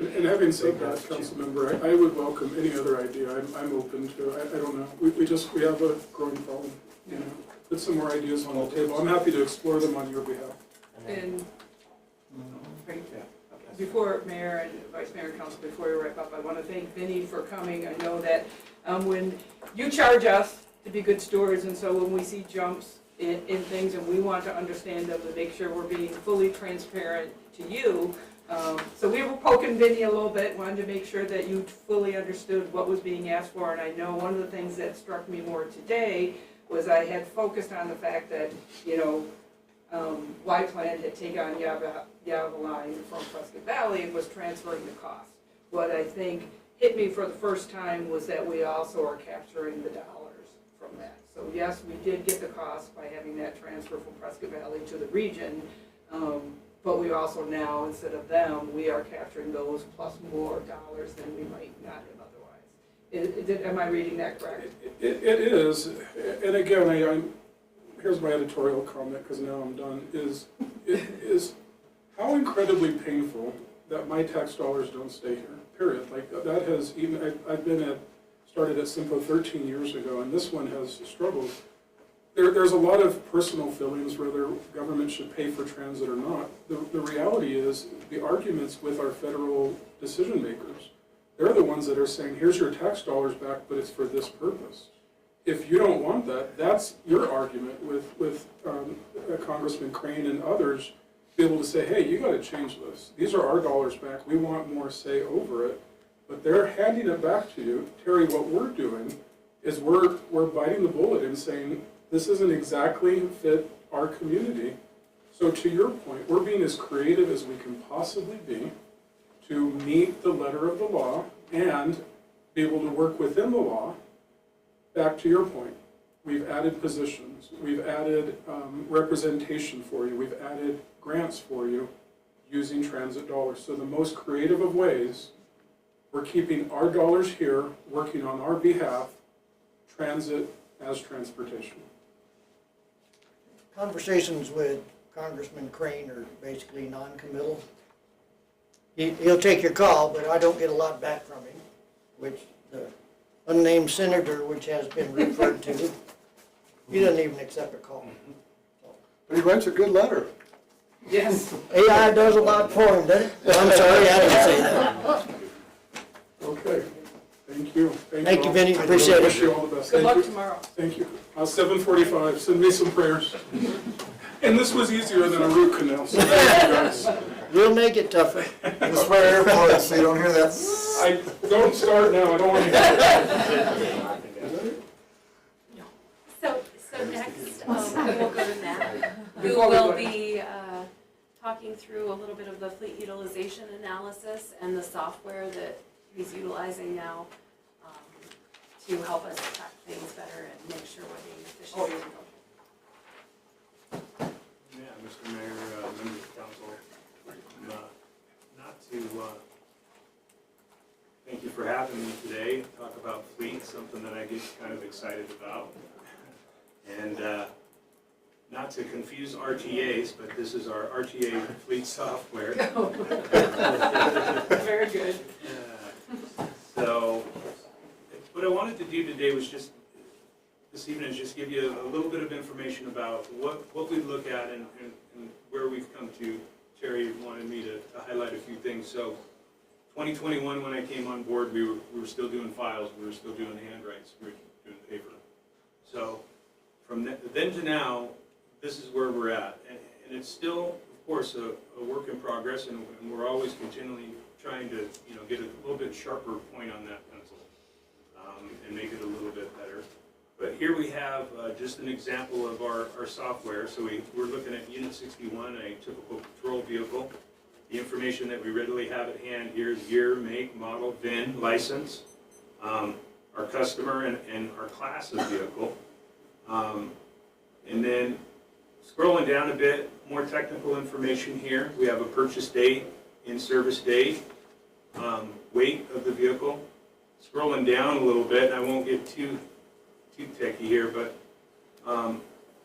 And having said that, Councilmember, I would welcome any other idea. I'm open to, I don't know. We have a growing problem, you know. Put some more ideas on the table. I'm happy to explore them on your behalf. And right, Yeah. before Mayor and Vice Mayor and Council, before we wrap up, I want to thank Vinnie for coming. I know that when you charge us to be good stewards, and so when we see jumps in things and we want to understand them to make sure we're being fully transparent to you. So we were poking Vinnie a little bit, wanted to make sure that you fully understood what was being asked for. And I know one of the things that struck me more today was I had focused on the fact that, you know, Y-Plan had taken on Yavaline from Prescott Valley and was transferring the cost. What I think hit me for the first time was that we also are capturing the dollars from that. So yes, we did get the cost by having that transfer from Prescott Valley to the region, but we also now, instead of them, we are capturing those plus more dollars than we might not have otherwise. Am I reading that correct? It is, and again, here's my editorial comment, because now I'm done, is how incredibly painful that my tax dollars don't stay here, period. Like, that has even, I've been started at Simpo 13 years ago, and this one has struggled. there's a lot of personal feelings whether government should pay for transit or not. The reality is, the arguments with our federal decision makers, they're the ones that are saying, here's your tax dollars back, but it's for this purpose. If you don't want that, that's your argument with Congressman Crane and others, be able to say, hey, you gotta change this. These are our dollars back, we want more say over it. But they're handing it back to you. Terry, what we're doing is we're biting the bullet and saying, this isn't exactly fit our community. So to your point, we're being as creative as we can possibly be to meet the letter of the law and be able to work within the law. Back to your point, we've added positions, we've added representation for you, we've added grants for you using transit dollars. So the most creative of ways, we're keeping our dollars here, working on our behalf, transit as transportation. Conversations with Congressman Crane are basically non-committal. He'll take your call, but I don't get a lot back from him, which the unnamed senator, which has been referred to, he doesn't even accept a call. But he writes a good letter. Yes. AI does a lot for him, doesn't it? I'm sorry, I didn't say that. Okay, thank you. Thank you, all. Vinny, appreciate Wish it. you all the best. Good Thank luck you. tomorrow. Thank you. 7:45, send me some prayers. And this was easier than a root canal, so thank you guys. We'll make it tougher. Just for airports, so you don't hear that. I, don't start now, I don't want to hear it. So next, we'll go to Matt, who Before we will go- be talking through a little bit of the fleet utilization analysis and the software that he's utilizing now to help us track things better and make sure we're being efficient. Yeah, Mr. Mayor, members of council, not to, thank you for having me today, talk about fleet, something that I get kind of excited about. And not to confuse RTAs, but this is our RTA fleet software. Very good. So, what I wanted to do today was just, this evening, is just give you a little bit of information about what we look at and where we've come to. Terry wanted me to highlight a few things. So 2021, when I came on board, we were still doing files, we were still doing handwrites, we were doing paper. So from then to now, this is where we're at. And it's still, of course, a work in progress, and we're always continually trying to get a little bit sharper point on that pencil and make it a little bit better. But here we have just an example of our software. So we're looking at Unit 61, a typical patrol vehicle. The information that we readily have at hand here is year, make, model, VIN, license, our customer, and our class of vehicle. And then scrolling down a bit, more technical information here. We have a purchase date, in-service date, weight of the vehicle. Scrolling down a little bit, and I won't get too techy here, but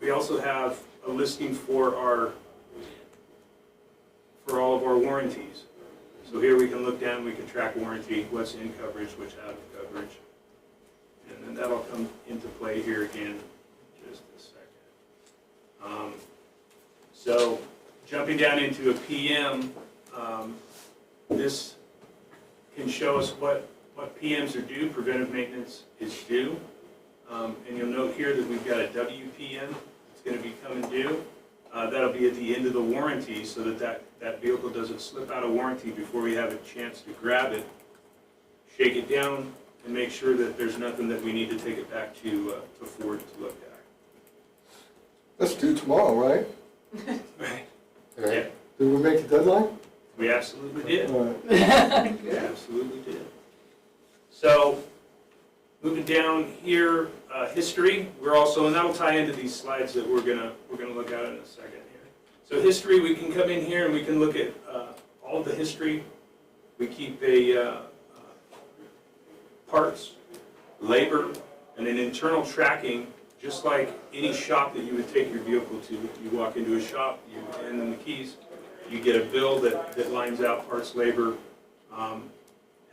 we also have a listing for all of our warranties. So here we can look down, we can track warranty, what's in coverage, what's out of coverage. And then that'll come into play here again in just a second. So jumping down into a PM, this can show us what PMs are due, preventive maintenance is due. And you'll note here that we've got a WPM that's going to be coming due. That'll be at the end of the warranty so that vehicle doesn't slip out of warranty before we have a chance to grab it, shake it down, and make sure that there's nothing that we need to take it back to Ford to look at. That's due tomorrow, right? Right. Yeah. Did we make the deadline? We absolutely did. All right. We absolutely did. So, moving down here, history. We're also, and that'll tie into these slides that we're gonna look at in a second here. So history, we can come in here and we can look at all the history. We keep a parts, labor, and an internal tracking, just like any shop that you would take your vehicle to. You walk into a shop, you hand them the keys, you get a bill that lines out parts, labor,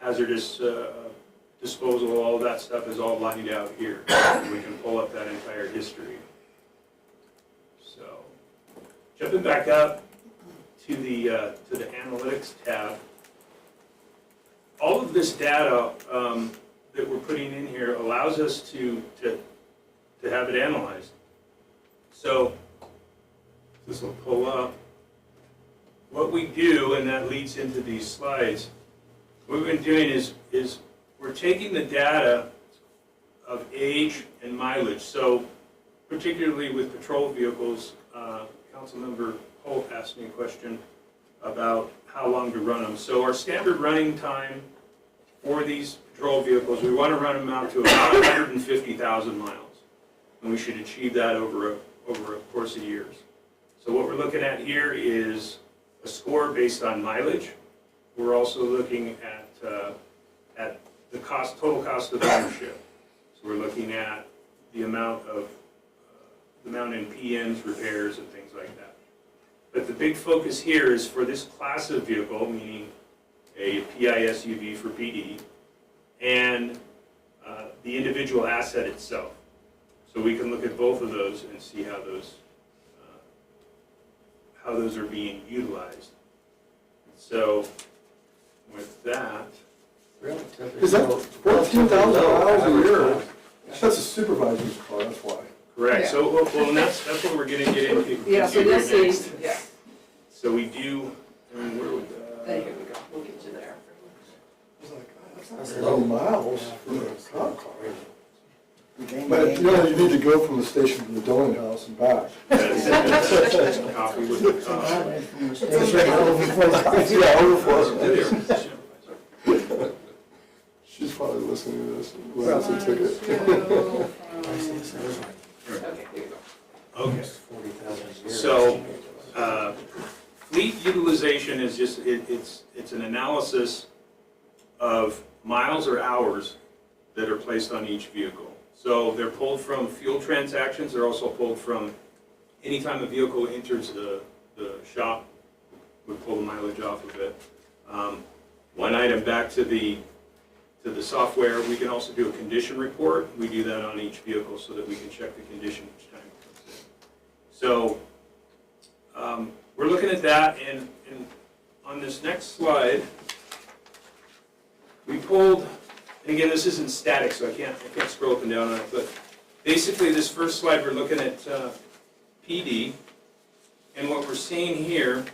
hazardous disposal, all that stuff is all lined out here. We can pull up that entire history. Jumping back up to the analytics tab, all of this data that we're putting in here allows us to have it analyzed. So this will pull up. What we do, and that leads into these slides, what we've been doing is we're taking the data of age and mileage. So particularly with patrol vehicles, Councilmember Holt asked me a question about how long to run them. So our standard running time for these patrol vehicles, we want to run them out to about 150,000 miles. And we should achieve that over a course of years. So what we're looking at here is a score based on mileage. We're also looking at the total cost of ownership. So we're looking at the amount in PMs, repairs, and things like that. But the big focus here is for this class of vehicle, meaning a PI SUV for PD, and the individual asset itself. So we can look at both of those and see how those are being utilized. So with that, Is that 14,000 miles a year? That's a supervisor's car, that's why. correct. Yeah. So well, and that's what we're going to get into. Yeah, so you'll see, next. yeah, So we do. And where would there you go, we'll get you there. That's a lot of miles for a cop car. You gain But the you know, you need to go from the station to the Dolan house and back. that's coffee with the mileage from the That's station right. overflow. Yeah, overflow. Supervisor. She's probably listening to this. Well, Well, that's a ticket. Okay, here you go. Okay. So, fleet utilization is just, it's an analysis of miles or hours that are placed on each vehicle. So they're pulled from fuel transactions, they're also pulled from anytime a vehicle enters the shop, we pull the mileage off of it. One item back to the software, we can also do a condition report. We do that on each vehicle so that we can check the condition each time it comes in. So we're looking at that, and on this next slide, we pulled, and again, this isn't static, so I can't scroll up and down on it, but basically this first slide, we're looking at PD, and what we're seeing here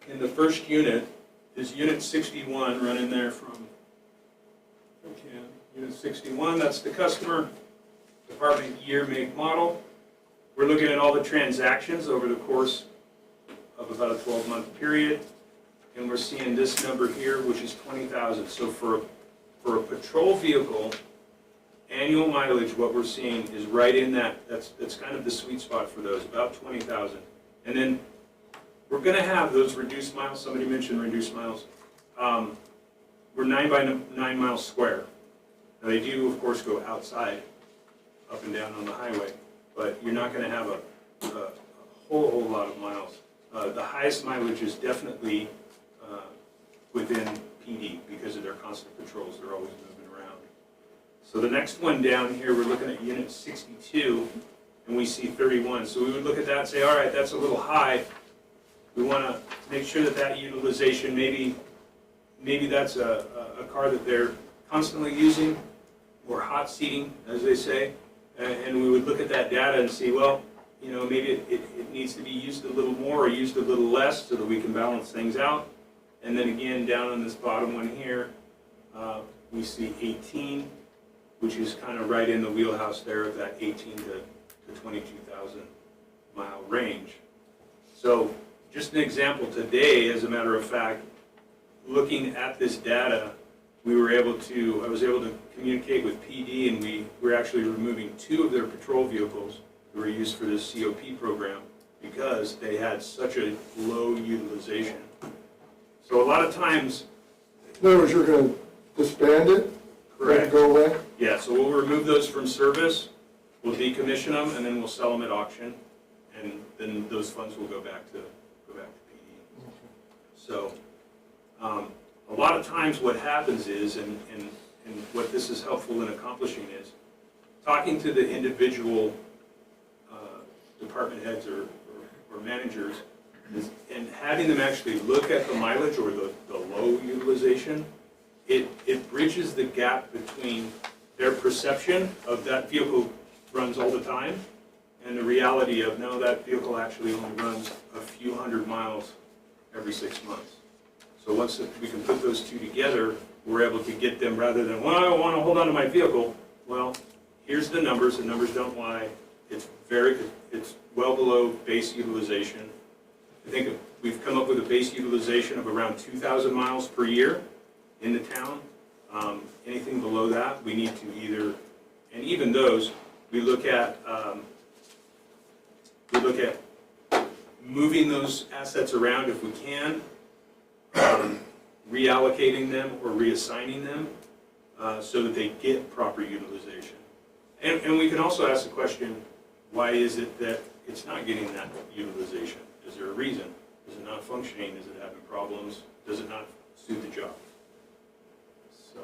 in the first unit is unit 61 running there from, unit 61, that's the customer, department, year, make, model. We're looking at all the transactions over the course of about a 12-month period, and we're seeing this number here, which is 20,000. So for a patrol vehicle, annual mileage, what we're seeing is right in that's kind of the sweet spot for those, about 20,000. And then we're going to have those reduced miles. Somebody mentioned reduced miles. We're 9 by 9 miles square. Now they do, of course, go outside, up and down on the highway, but you're not going to have a whole lot of miles. The highest mileage is definitely within PD because of their constant patrols. They're always moving around. So the next one down here, we're looking at unit 62, and we see 31. So we would look at that and say, all right, that's a little high. We want to make sure that utilization, maybe that's a car that they're constantly using, or hot seating, as they say, and we would look at that data and see, well, you know, maybe it needs to be used a little more or used a little less so that we can balance things out. And then again, down on this bottom one here, we see 18, which is kind of right in the wheelhouse there of that 18 to 22,000 mile range. So just an example today, as a matter of fact, looking at this data, I was able to communicate with PD, and we were actually removing 2 of their patrol vehicles that were used for this COP program because they had such a low utilization. So a lot of times, In other words, you're going to disband it? Let it go away? yeah, so we'll remove those from service, we'll decommission them, and then we'll sell them at auction, and then those funds will go back to PD. So a lot of times what happens is, and what this is helpful in accomplishing is, talking to the individual department heads or managers, and having them actually look at the mileage or the low utilization, it bridges the gap between their perception of that vehicle runs all the time and the reality of, no, that vehicle actually only runs a few hundred miles every 6 months. So once we can put those two together, we're able to get them, rather than, well, I don't want to hold on to my vehicle. Well, here's the numbers don't lie. It's well below base utilization. I think we've come up with a base utilization of around 2,000 miles per year in the town. Anything below that, we need to either, and even those, we look at moving those assets around if we can, reallocating them or reassigning them so that they get proper utilization. And we can also ask the question, why is it that it's not getting that utilization? Is there a reason? Is it not functioning? Is it having problems? Does it not suit the job? So.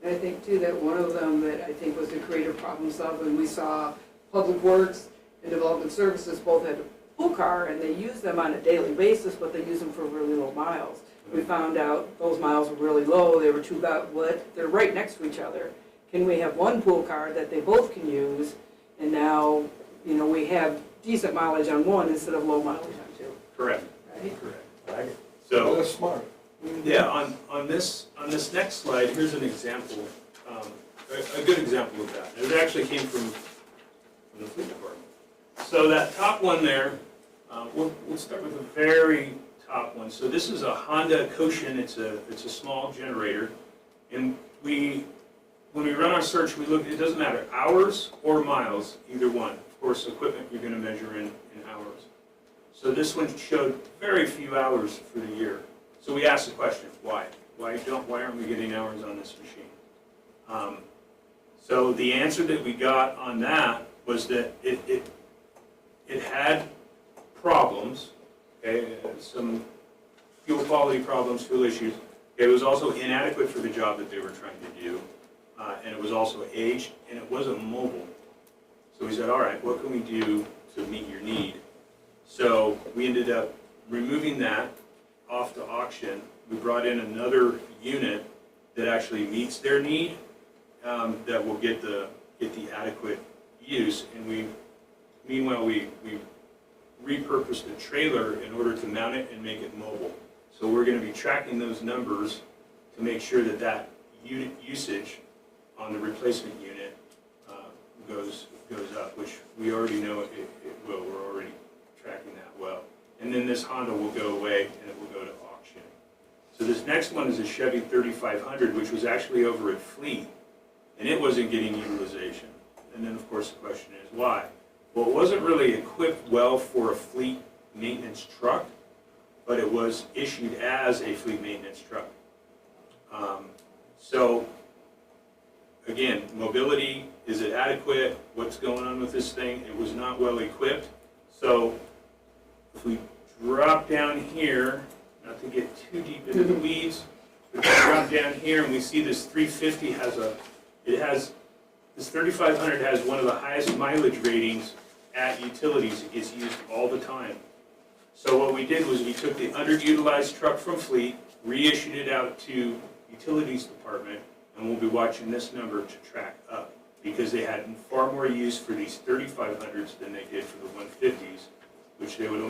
And I think too that one of them that I think was the creative problem solving, we saw Public Works and Development Services both had a pool car and they use them on a daily basis, but they use them for really low miles. We found out those miles were really low, they were they're right next to each other. Can we have one pool car that they both can use? And now, you know, we have decent mileage on one instead of low mileage on two. Correct. Right? Correct. Well, So, that's smart. yeah, on this next slide, here's an example, a good example of that. It actually came from the fleet department. So that top one there, we'll start with the very top one. So this is a Honda Koshin. It's a small generator, and when we run our search, we look. It doesn't matter hours or miles, either one. Of course, equipment you're going to measure in hours. So this one showed very few hours for the year. So we asked the question, why? Why aren't we getting hours on this machine? So the answer that we got on that was that it had problems, okay, some fuel quality problems, fuel issues. It was also inadequate for the job that they were trying to do, and it was also aged, and it wasn't mobile. So we said, all right, what can we do to meet your need? So we ended up removing that off to auction. We brought in another unit that actually meets their need, that will get the adequate use, and meanwhile we repurposed the trailer in order to mount it and make it mobile. So we're going to be tracking those numbers to make sure that unit usage on the replacement unit goes up, which we already know it will. We're already tracking that well. And then this Honda will go away and it will go to auction. So this next one is a Chevy 3500, which was actually over at Fleet, and it wasn't getting utilization. And then of course the question is why? Well, it wasn't really equipped well for a fleet maintenance truck, but it was issued as a fleet maintenance truck. So again, mobility, is it adequate? What's going on with this thing? It was not well equipped. So if we drop down here, not to get too deep into the weeds, we drop down here and we see this 350 this 3500 has one of the highest mileage ratings at utilities. It gets used all the time. So what we did was we took the underutilized truck from Fleet, reissued it out to Utilities Department, and we'll be watching this number to track up, because they had far more use for these 3500s than they did for the 150s, which they would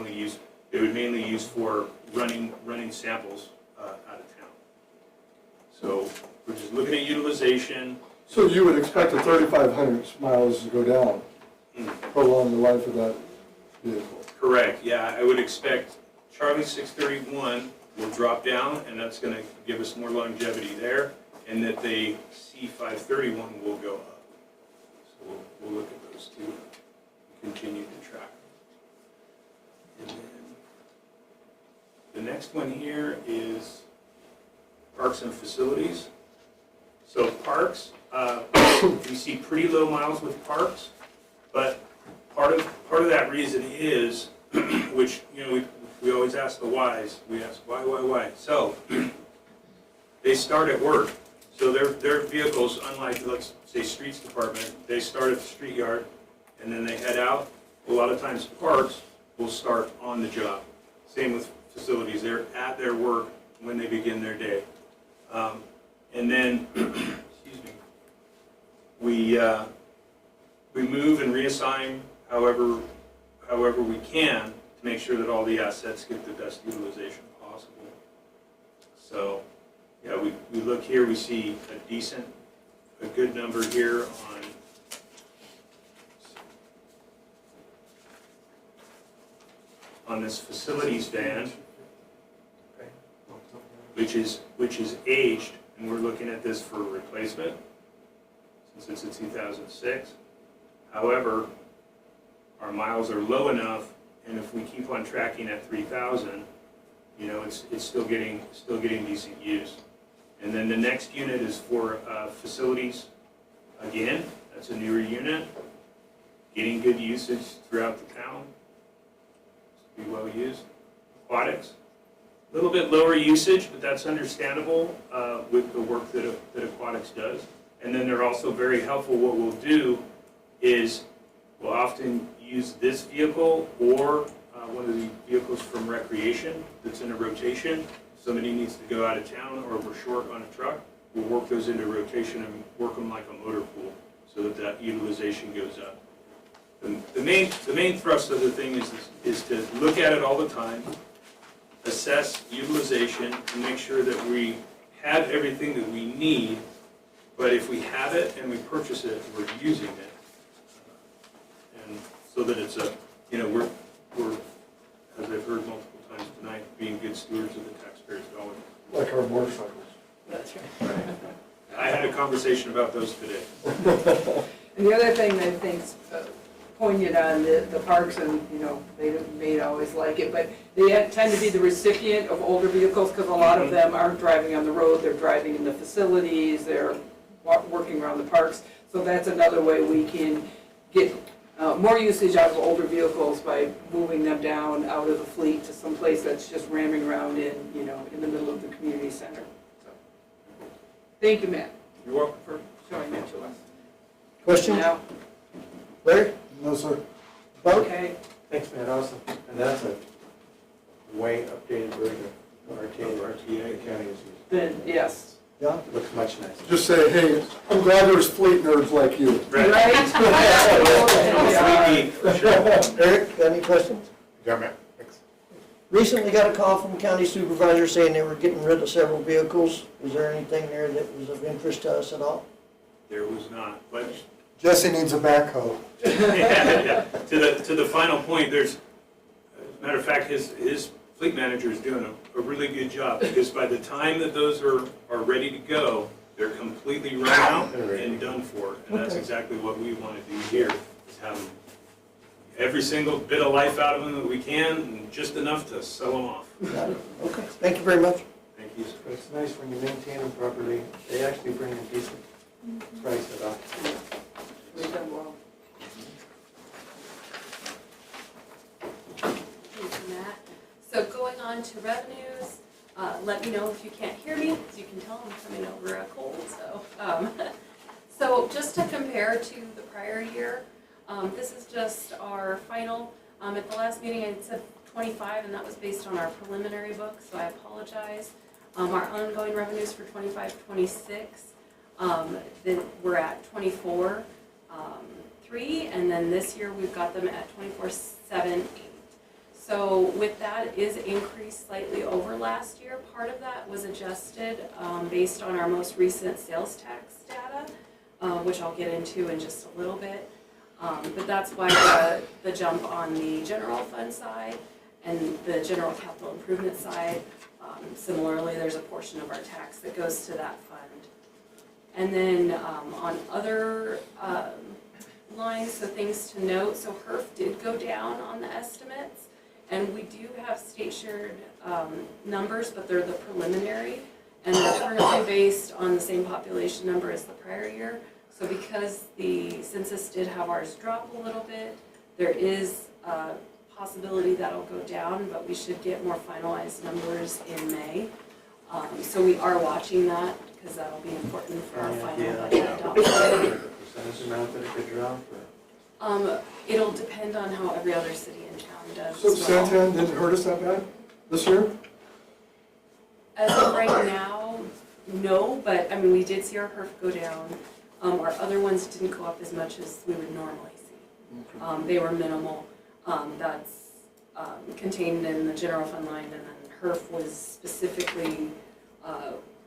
mainly use for running samples out of town. So we're just looking at utilization. So you would expect the 3,500 miles to go down, prolong the life of that vehicle? Correct, yeah, I would expect Charlie 631 will drop down, and that's going to give us more longevity there, and that the C531 will go up. So we'll look at those two and continue to track. And then the next one here is parks and facilities. So parks, we see pretty low miles with parks, but part of that reason is, which, you know, we always ask the whys. We ask why. So they start at work. So their vehicles, unlike, let's say, streets department, they start at the street yard and then they head out. A lot of times parks, will start on the job. Same with facilities, they're at their work when they begin their day. And then, excuse me, we move and reassign however we can to make sure that all the assets get the best utilization possible. So, yeah, we look here, we see a good number here on this facilities band, which is aged, and we're looking at this for replacement since it's a 2006. However, our miles are low enough, and if we keep on tracking at 3,000, you know, it's still getting decent use. And then the next unit is for facilities. Again, that's a newer unit, getting good usage throughout the town. Be well used. Aquatics, a little bit lower usage, but that's understandable with the work that Aquatics does. And then they're also very helpful. What we'll do is we'll often use this vehicle or one of the vehicles from recreation that's in a rotation. If somebody needs to go out of town or we're short on a truck, we'll work those into rotation and work them like a motor pool so that utilization goes up. The main thrust of the thing is to look at it all the time, assess utilization, and make sure that we have everything that we need, but if we have it and we purchase it, we're using it. And so that it's we're, as I've heard multiple times tonight, being good stewards of the taxpayers' dollars. Like our motorcycles. That's right. I had a conversation about those today. And the other thing that I think's poignant on the parks, and, you know, they may not always like it, but they tend to be the recipient of older vehicles, because a lot of them aren't driving on the road, they're driving in the facilities, they're working around the parks. So that's another way we can get more usage out of older vehicles by moving them down out of the fleet to some place that's just ramming around in the middle of the community center. So, thank you, Matt. You're welcome. For showing that to us. Question? Now, Larry? No, sir. Bob? okay, Thanks, Matt, awesome. And that's a way updated version of RTA the county is using. then, yes. Yeah? It looks much nicer. Just say, hey, I'm glad there's fleet nerds like you. Right. Right? For sure. Eric, got any questions? Yeah, man, thanks. Recently got a call from county supervisor saying they were getting rid of several vehicles. Is there anything there that was of interest to us at all? There was not, but Jesse needs a backhoe. yeah. To the final point, there's, as a matter of fact, his fleet manager is doing a really good job, because by the time that those are ready to go, they're completely run out and done for. And that's exactly what we want to do here, is have every single bit of life out of them that we can, and just enough to sell them off. Got it. Okay, thank you very much. Thank you, sir. But it's nice when you maintain them properly, they actually bring a decent price at all. We've done well. Thank you, Matt. So going on to revenues, let me know if you can't hear me, as you can tell I'm coming over a cold, so. So just to compare to the prior year, this is just our final, at the last meeting I said 25, and that was based on our preliminary book, so I apologize. Our ongoing revenues for 25-26, then we're at 24, 3, and then this year we've got them at 24-7-8. So with that, it is increased slightly over last year. Part of that was adjusted based on our most recent sales tax data, which I'll get into in just a little bit. But that's why the jump on the general fund side and the general capital improvement side. Similarly, there's a portion of our tax that goes to that fund. And then on other lines, so things to note, so HERF did go down on the estimates, and we do have state shared numbers, but they're the preliminary, and they're currently based on the same population number as the prior year. So because the census did have ours drop a little bit, there is a possibility that'll go down, but we should get more finalized numbers in May. So we are watching that, because that'll be important for our final budget adoption. The percentage amount that it could drop, or? It'll depend on how every other city in town does So as well. Santan didn't hurt us that bad this year? As of right now, no, but I mean, we did see our perf go down. Our other ones didn't go up as much as we would normally see. They were minimal. That's contained in the general fund line, and then HERF was specifically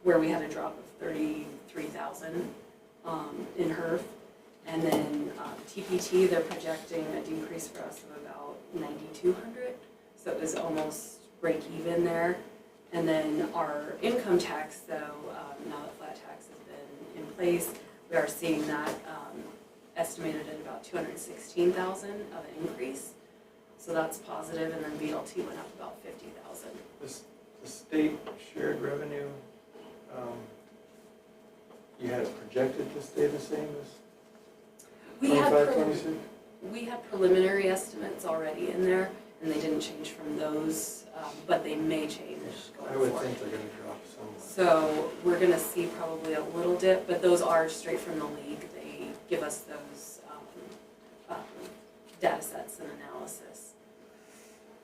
where we had a drop of 33,000 in HERF. And then TPT, they're projecting a decrease for us of about 9,200. So it was almost break even there. And then our income tax, though, now that flat tax has been in place, we are seeing that estimated at about 216,000 of an increase. So that's positive, and then VLT went up about 50,000. The state shared revenue, you had it projected to stay the same as We had 25, 26? We had preliminary estimates already in there, and they didn't change from those, but they may change I going would forward. think they're gonna drop somewhat. So we're gonna see probably a little dip, but those are straight from the league. They give us those data sets and analysis.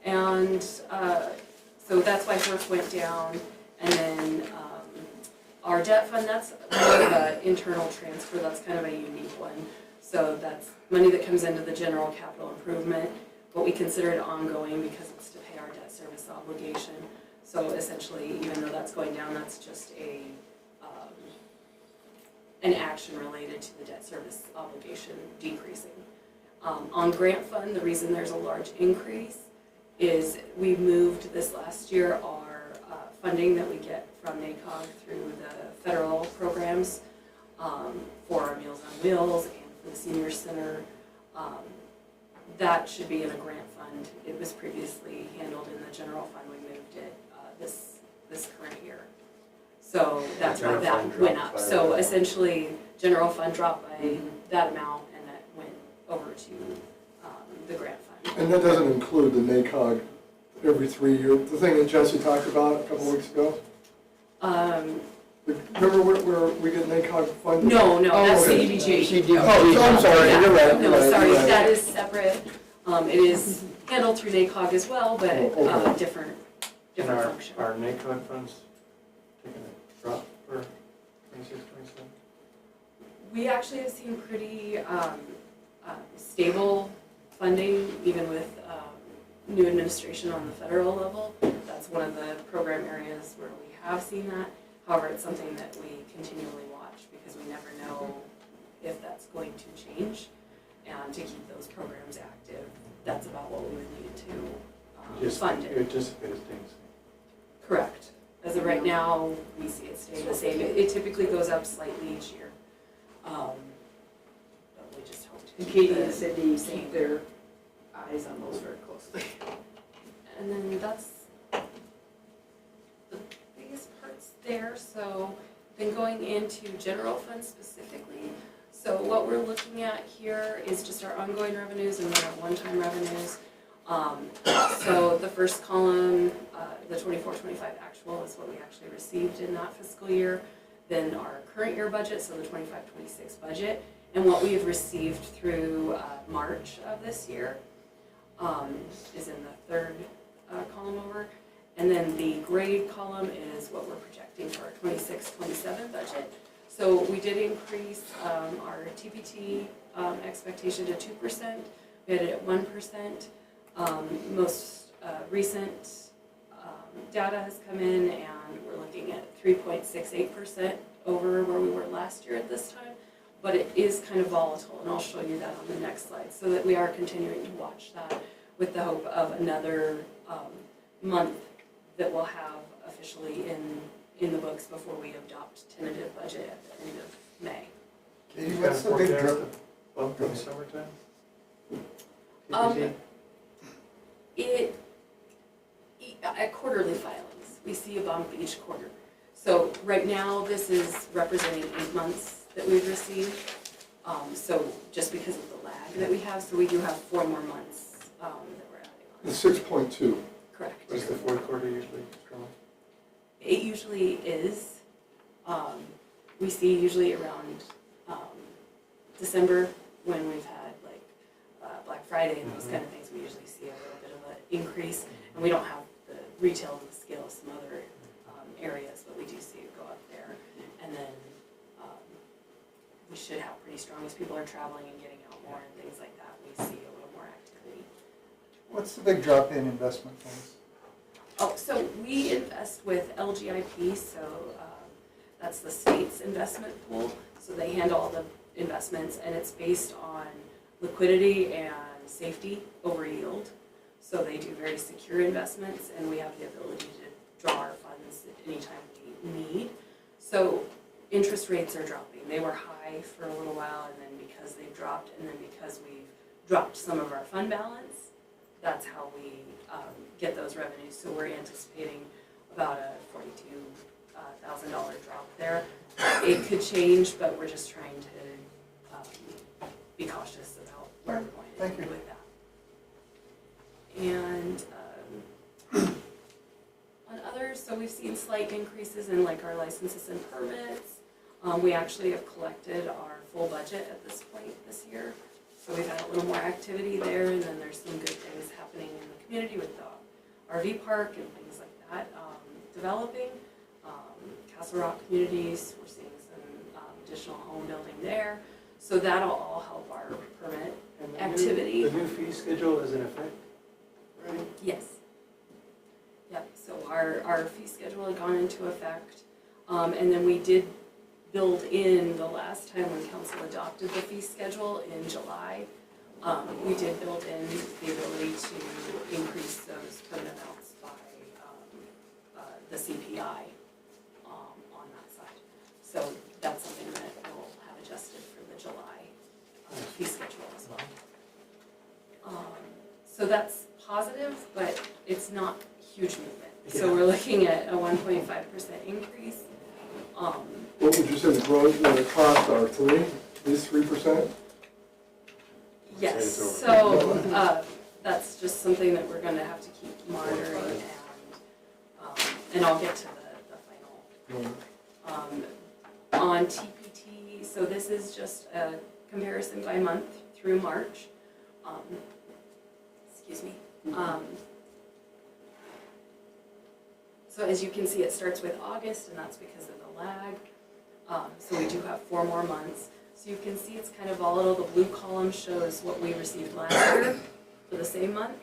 And so that's why HERF went down, and then our debt fund, that's more of an internal transfer, that's kind of a unique one. So that's money that comes into the general capital improvement, but we consider it ongoing because it's to pay our debt service obligation. So essentially, even though that's going down, that's just an action related to the debt service obligation decreasing. On grant fund, the reason there's a large increase is we moved this last year our funding that we get from NACOG through the federal programs for our Meals on Wheels and for the senior center. That should be in a grant fund. It was previously handled in the general fund. We moved it this current year. So that's why General that fund went dropped up. by So that. essentially, general fund dropped by that amount, and that went over to the grant fund. And that doesn't include the NACOG every 3 year, the thing that Jesse talked about a couple weeks ago? Remember where we get NACOG funded? No, Oh, that's okay. CDBG. Oh, so I'm sorry, Yeah. you're right, No, you're right, sorry, you're right. that is separate. It is handled through NACOG as well, but Oh, okay. different And our function. NACOG funds taking a drop for 26, 27? We actually have seen pretty stable funding, even with new administration on the federal level. That's one of the program areas where we have seen that. However, it's something that we continually watch because we never know if that's going to change. And to keep those programs active, that's about what we would need to fund You it. anticipate it staying the same? Correct. As of right now, we see it staying the same. It typically goes up slightly each year. But we just hope to And keep Katie and the Cindy same. keep their eyes on those very closely. And then that's the biggest parts there. So then going into general fund specifically. So what we're looking at here is just our ongoing revenues and then our one-time revenues. So the first column, the 24-25 actual is what we actually received in that fiscal year. Then our current year budget, so the 25-26 budget, and what we have received through March of this year is in the third column over. And then the grade column is what we're projecting for our 26-27 budget. So we did increase our TPT expectation to 2%. We had it at 1%. Most recent data has come in, and we're looking at 3.68% over where we were last year at this time. But it is kind of volatile, and I'll show you that on the next slide, so that we are continuing to watch that with the hope of another month that we'll have officially in the books before we adopt tentative budget at the end of May. Katie, what's the big drip? Bump in the summertime? Um, TPT? At quarterly filings, we see a bump each quarter. So right now, this is representing 8 months that we've received. So just because of the lag that we have, so we do have 4 more months that we're adding on. The 6.2. Correct. Was the fourth quarter usually strong? It usually is. We see usually around December when we've had like Friday and those kind of things, we usually see a little bit of an increase. And we don't have the retail to the scale of some other areas, but we do see it go up there. And then we should have pretty strong, as people are traveling and getting out more and things like that, we see a little more activity. What's the big drop in investment funds? Oh, so we invest with LGIP, so that's the state's investment pool. So they handle all the investments, and it's based on liquidity and safety over yield. So they do very secure investments, and we have the ability to draw our funds at any time we need. So interest rates are dropping. They were high for a little while, and then because they've dropped, and then because we've dropped some of our fund balance, that's how we get those revenues. So we're anticipating about a $42,000 drop there. It could change, but we're just trying to be cautious about where we're going Thank you. with that. And on others, so we've seen slight increases in like our licenses and permits. We actually have collected our full budget at this point this year. So we've had a little more activity there, and then there's some good things happening in the community with the RV park and things like that developing. Castle Rock communities, we're seeing some additional home building there. So that'll all help our permit And activity. The new fee schedule is in effect, right? Yes. Yep, so our fee schedule had gone into effect. And then we did build in the last time when council adopted the fee schedule in July. We did build in the ability to increase those permit amounts by the CPI on that side. So that's something that we'll have adjusted for the July fee schedule as well. So that's positive, but it's not huge movement. So we're looking at a 1.5% increase. What would you say the growth and the cost are, at least 3%? Yes, so that's just something that we're gonna have to keep monitoring, and I'll get to the final. On TPT, so this is just a comparison by month through March. Excuse me. So as you can see, it starts with August, and that's because of the lag. So we do have 4 more months. So you can see it's kind of volatile. The blue column shows what we received last year for the same month.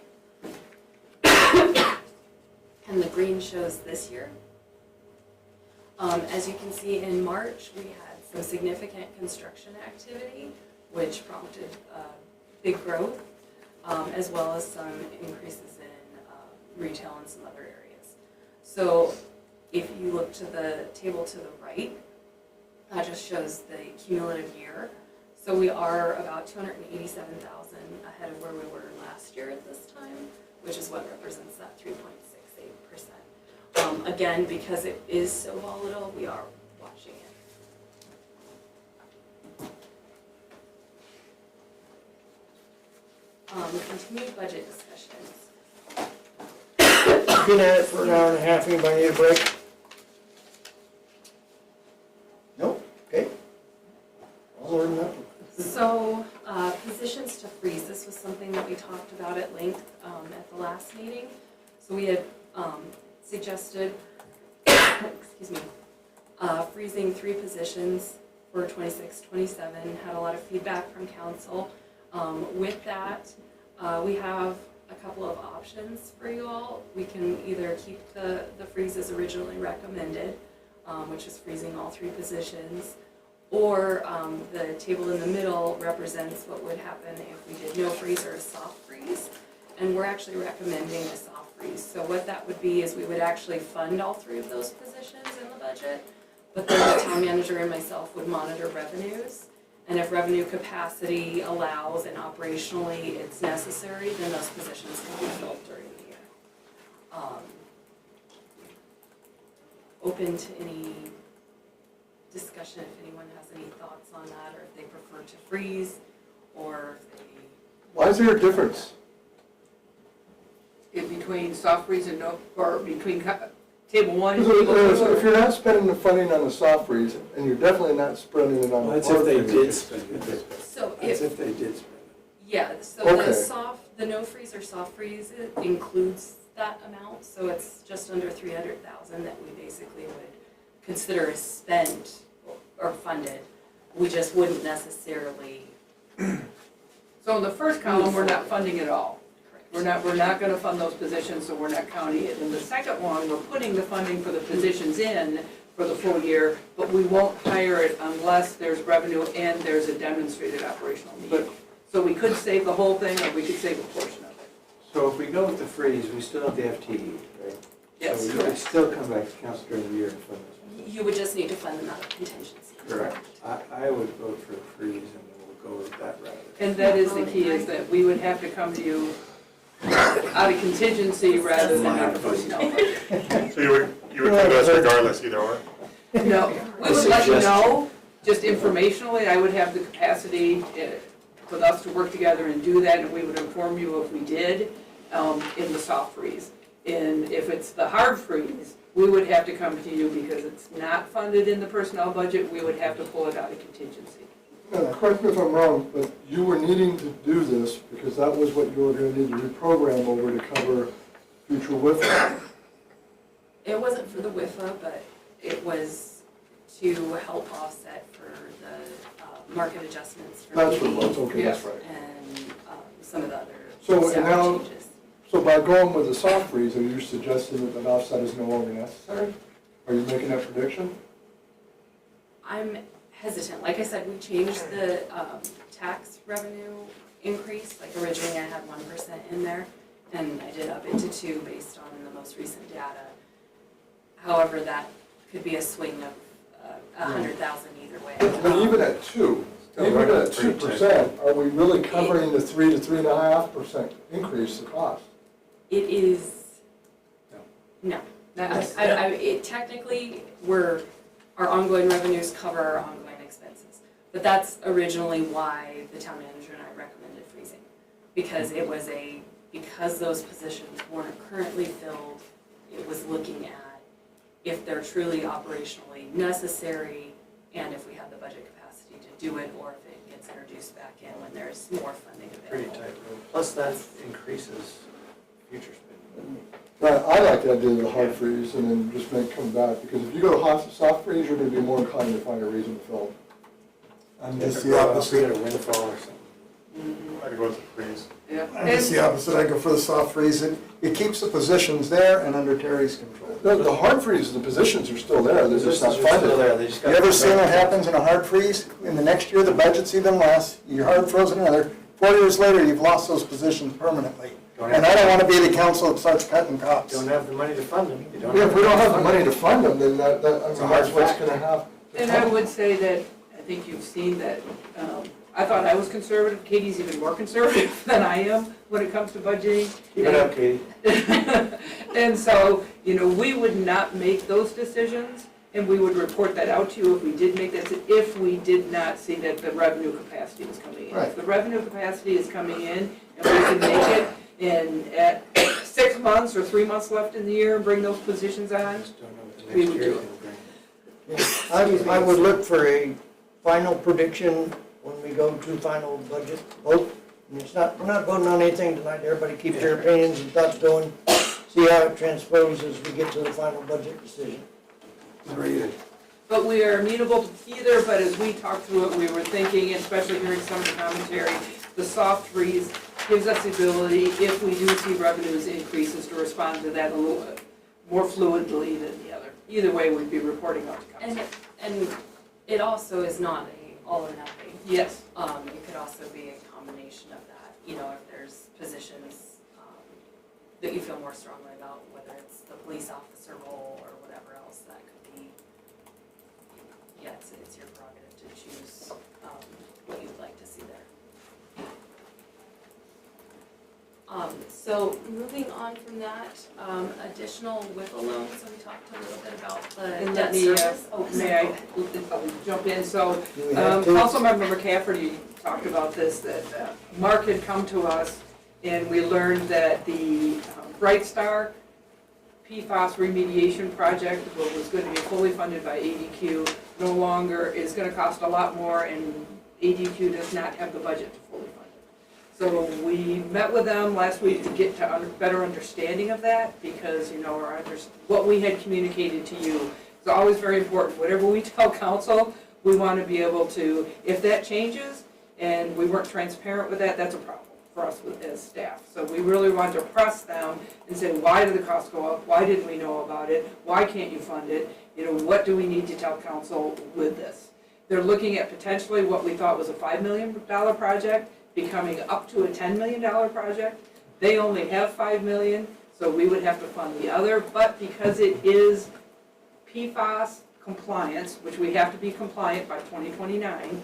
And the green shows this year. As you can see, in March, we had some significant construction activity, which prompted big growth, as well as some increases in retail and some other areas. So if you look to the table to the right, that just shows the cumulative year. So we are about 287,000 ahead of where we were last year at this time, which is what represents that 3.68%. Again, because it is so volatile, we are watching it. Continued budget discussions. Been at it for an hour and a half, anybody need a break? Nope, okay. Onward and upward. So, positions to freeze, this was something that we talked about at length at the last meeting. So we had suggested, excuse me, freezing 3 positions for 26-27, had a lot of feedback from council. With that, we have a couple of options for you all. We can either keep the freeze as originally recommended, which is freezing all 3 positions, or the table in the middle represents what would happen if we did no freeze or a soft freeze. And we're actually recommending a soft freeze. So what that would be is we would actually fund all 3 of those positions in the budget, but then the town manager and myself would monitor revenues. And if revenue capacity allows and operationally it's necessary, then those positions can be filled during the year. Open to any discussion if anyone has any thoughts on that, or if they prefer to freeze, or if they... Why is there a difference? In between soft freeze and no, or between table 1 and table 2? If you're not spending the funding on the soft freeze, and you're definitely not spending it on the That's hard if they freeze. did spend it. So That's if they did spend Yeah, so Okay. the no freeze or soft freeze, it includes that amount, so it's just under 300,000 that we basically would consider as spent or funded. We just wouldn't necessarily. So in the first column, we're not funding it all. We're not gonna fund those positions, so we're not counting it. In the second one, we're putting the funding for the positions in for the full year, but we won't hire it unless there's revenue and there's a demonstrated operational need. So we could save the whole thing, or we could save a portion of it. So if we go with the freeze, we still have the FTE, right? Yes, So we could correct. still come back to council during the year and fund this. You would just need to fund them out of contingency. I would vote for a freeze and then we'll go with that route. And that is the key, is that we would have to come to you out of contingency rather than out of personnel budget. So you would come to us regardless either or? No, we would let you know, just informationally, I would have the capacity for us to work together and do that, and we would inform you if we did, in the soft freeze. And if it's the hard freeze, we would have to come to you because it's not funded in the personnel budget, we would have to pull it out of contingency. Now, correct me if I'm wrong, but you were needing to do this because that was what you were gonna need to reprogram over to cover future WIFA. It wasn't for the WIFA, but it was to help offset for the market adjustments for That's what it meetings was, okay, that's right. and some of the other So, and salary now- changes. So by going with the soft freeze, are you suggesting that the offset is no longer necessary? Are you making that prediction? I'm hesitant. Like I said, we changed the tax revenue increase. Like originally I had 1% in there, and I did up it to 2 based on the most recent data. However, that could be a swing of 100,000 either way. But even at 2%, are we really covering the 3 to 3.5% increase in cost? It is, no. That's- It technically, our ongoing revenues cover our ongoing expenses. But that's originally why the town manager and I recommended freezing. Because because those positions weren't currently filled, it was looking at if they're truly operationally necessary and if we have the budget capacity to do it, or if it gets introduced back in when there's more funding Pretty available. tight rope. Plus that increases future spending. Right, I like the idea of the hard freeze and then just come back, because if you go to soft freeze, you're gonna be more inclined to find a reason to fill. I'm just We the get opposite. a windfall or something. I'd go with the freeze. Yeah. I'm just the opposite. I go for the soft freeze. It keeps the positions there and under Terry's control. The hard freeze, the positions are still there, they're just not Positions are still funded. there, they just got. You ever seen what happens in a hard freeze? In the next year, the budget's even less, you're hard frozen another, 4 years later, you've lost those positions permanently. And I don't want to be the council that starts cutting costs. Don't have the money to fund them. You don't Yeah, if we don't have the to money to fund them, then It's a hard that's what's fact. gonna happen. And I would say that, I think you've seen that, I thought I was conservative, Katie's even more conservative than I am when it comes to budgeting. Keep it up, Katie. And so, we would not make those decisions, and we would report that out to you if we did make that, if we did not see that the revenue capacity was coming in. Right. If the revenue capacity is coming in, and we can make it, and at 6 months or 3 months left in the year, and bring those positions on, Just don't know what the We next would year's do gonna bring. I would look for a final prediction when we go to final budget vote. And we're not voting on anything tonight, everybody keeps their opinions and thoughts going, see how it transposes as we get to the final budget decision. Very good. But we are amenable to either, but as we talked through it, we were thinking, especially hearing some of the commentary, the soft freeze gives us the ability, if we do see revenues increases, to respond to that a little bit more fluidly than the other. Either way, we'd be reporting out to council. And it also is not a all or nothing. Yes. It could also be a combination of that, if there's positions that you feel more strongly about, whether it's the police officer role or whatever else, that could be, it's your prerogative to choose what you'd like to see there. So moving on from that, additional WIFA loans, so we talked a little bit about the And debt let me, service. may I jump in? So, Do we have to? Councilmember McCafferty talked about this, that Mark had come to us, and we learned that the Bright Star PFAS remediation project, what was going to be fully funded by ADQ, no longer is going to cost a lot more, and ADQ does not have the budget to fully fund it. So we met with them last week to get to better understanding of that, because, you know, what we had communicated to you is always very important. Whatever we tell council, we want to be able to, if that changes and we weren't transparent with that, that's a problem for us as staff. So we really want to press them and say, why did the costs go up? Why didn't we know about it? Why can't you fund it? You know, what do we need to tell council with this? They're looking at potentially what we thought was a $5 million project becoming up to a $10 million project. They only have $5 million, so we would have to fund the other, but because it is PFAS compliance, which we have to be compliant by 2029,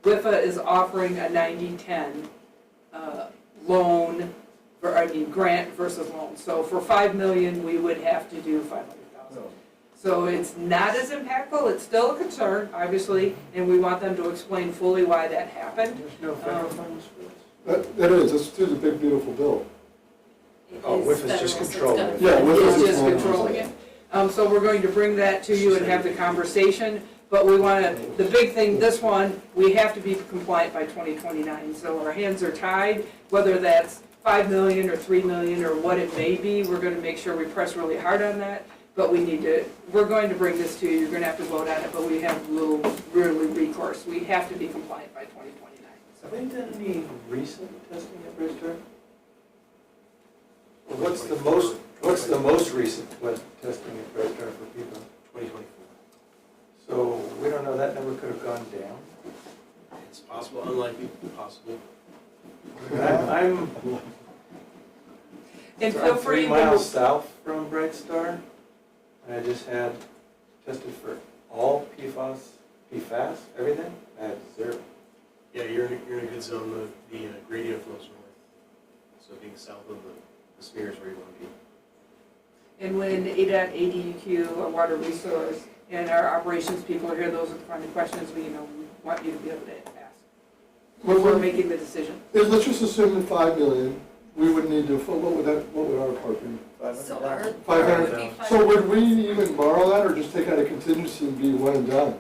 WIFA is offering a 90-10 loan, grant versus loan. So for $5 million, we would have to do $500,000. So it's not as impactful, it's still a concern, obviously, and we want them to explain fully why that happened. There's no federal funds for this? That is, that's through the big beautiful bill. Oh, It WIF is federal, just so it's controlling gotta it. be- Yeah, WIF It's is just controlling it. So we're going to bring that to you and have the conversation, but we want to, the big thing, this one, we have to be compliant by 2029. So our hands are tied, whether that's $5 million or $3 million or what it may be, we're going to make sure we press really hard on that. But we need to, we're going to bring this to you, you're going to have to vote on it, but we have little, really recourse. We have to be compliant by 2029. So Have they done any recent testing at Bridgeton? Well, what's the most recent testing at Bridgeton for people? 2024. So we don't know, that number could have gone down? It's possible, unlikely, possible. I'm And feel free 3 miles south from Bright Star, and I just had tested for all PFAS, everything, I had 0. Yeah, you're in a good zone. The gradient flows north. So being south of the smear is where you want to be. And when ADOT, ADEQ, or Water Resource, and our operations people are here, those are the kind of questions we, want you to be able to ask. Well, We're making the decision. Let's just assume the 5 million, we would need to, what would our part be? So our. 500. So would we even borrow that, or just take out a contingency and be one and done?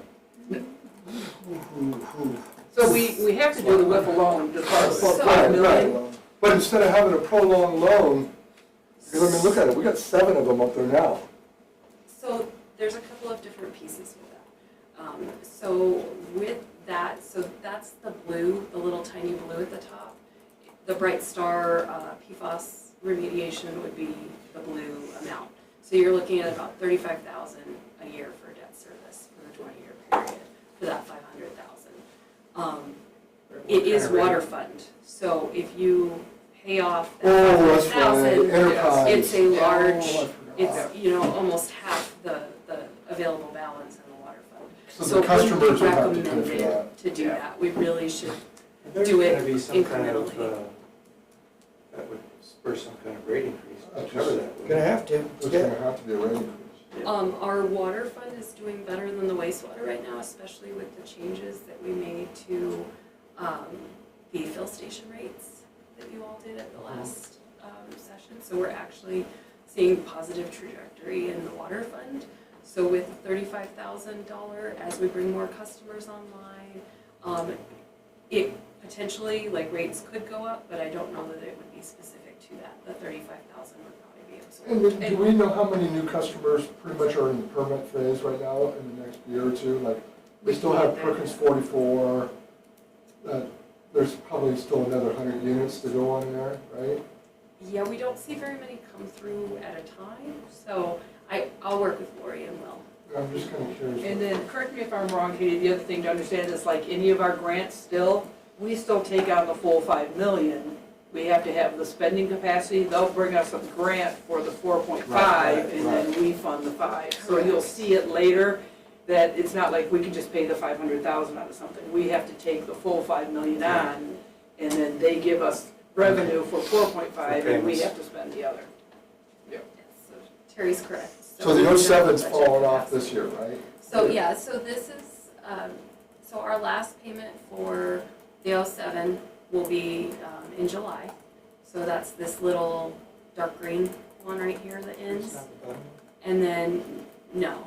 So we have to do the WIF alone, just for So- 5 million. But instead of having a prolonged loan, because I mean, look at it, we got 7 of them up there now. So there's a couple of different pieces with that. So with that, so that's the blue, the little tiny blue at the top. The Bright Star PFAS remediation would be the blue amount. So you're looking at about $35,000 a year for debt service for the 20-year period for that $500,000. It is water fund, so if you pay off that That's right, $500,000, enterprise. it's a large, I forgot. it's, almost half the available balance in the water fund. So the customers would have to pay for recommended that. to do that, we really should There's do it gonna be some kind of, incrementally. that would spur some kind of rate increase to cover that. wouldn't Gonna it? have to. There's gonna have to be a rate increase. Our water fund is doing better than the wastewater right now, especially with the changes that we made to the fill station rates that you all did at the last session. So we're actually seeing positive trajectory in the water fund. So with $35,000, as we bring more customers online, it potentially, rates could go up, but I don't know that it would be specific to that. The $35,000 would probably be absorbed. And do we know how many new customers pretty much are in the permit phase right now in the next year or two? Like, we still have Perkins 44, there's probably still another 100 units to go on there, right? Yeah, we don't see very many come through at a time, so I'll work with Lori and Will. I'm just kind of curious. And then, correct me if I'm wrong, Katie, the other thing to understand is like any of our grants still, we still take out the full 5 million. We have to have the spending capacity, they'll bring us a grant for the 4.5 and then we fund the 5. So you'll see it later, that it's not like we can just pay the 500,000 out of something. We have to take the full 5 million on, and then they give us revenue for 4.5 and we have to spend the other. So Terry's correct. So the we have 07's budget falling off capacity. this year, right? So, yeah, so this is, so our last payment for the 07 will be in July. So that's this little dark green one right here that ends. And then, no.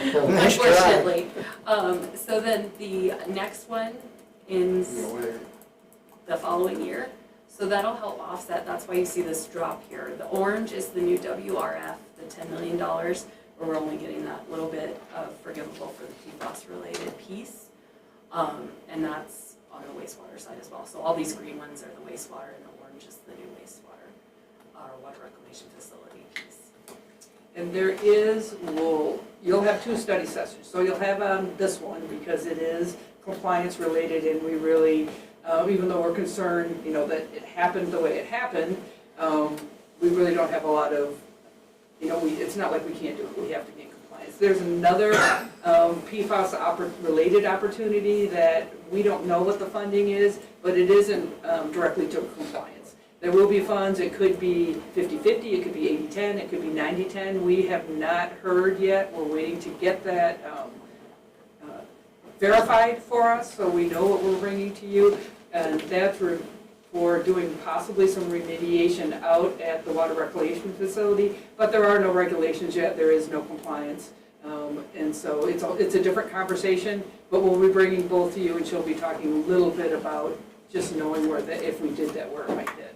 Unfortunately. So then the next one ends the following year. So that'll help offset, that's why you see this drop here. The orange is the new WRF, the $10 million, where we're only getting that little bit of forgivable for the PFAS-related piece. And that's on the wastewater side as well. So all these green ones are the wastewater, and the orange is the new wastewater, or water reclamation facility piece. And there is, you'll have 2 study sessions. So you'll have this one because it is compliance related, and we really, even though we're concerned, that it happened the way it happened, we really don't have a lot of, it's not like we can't do it, we have to be in compliance. There's another PFAS related opportunity that we don't know what the funding is, but it isn't directly to compliance. There will be funds, it could be 50-50, it could be 80-10, it could be 90-10. We have not heard yet, we're waiting to get that verified for us, so we know what we're bringing to you. And that's for doing possibly some remediation out at the water reclamation facility, but there are no regulations yet, there is no compliance. And so it's a different conversation, but we'll be bringing both to you, and she'll be talking a little bit about just knowing if we did that, where it might hit.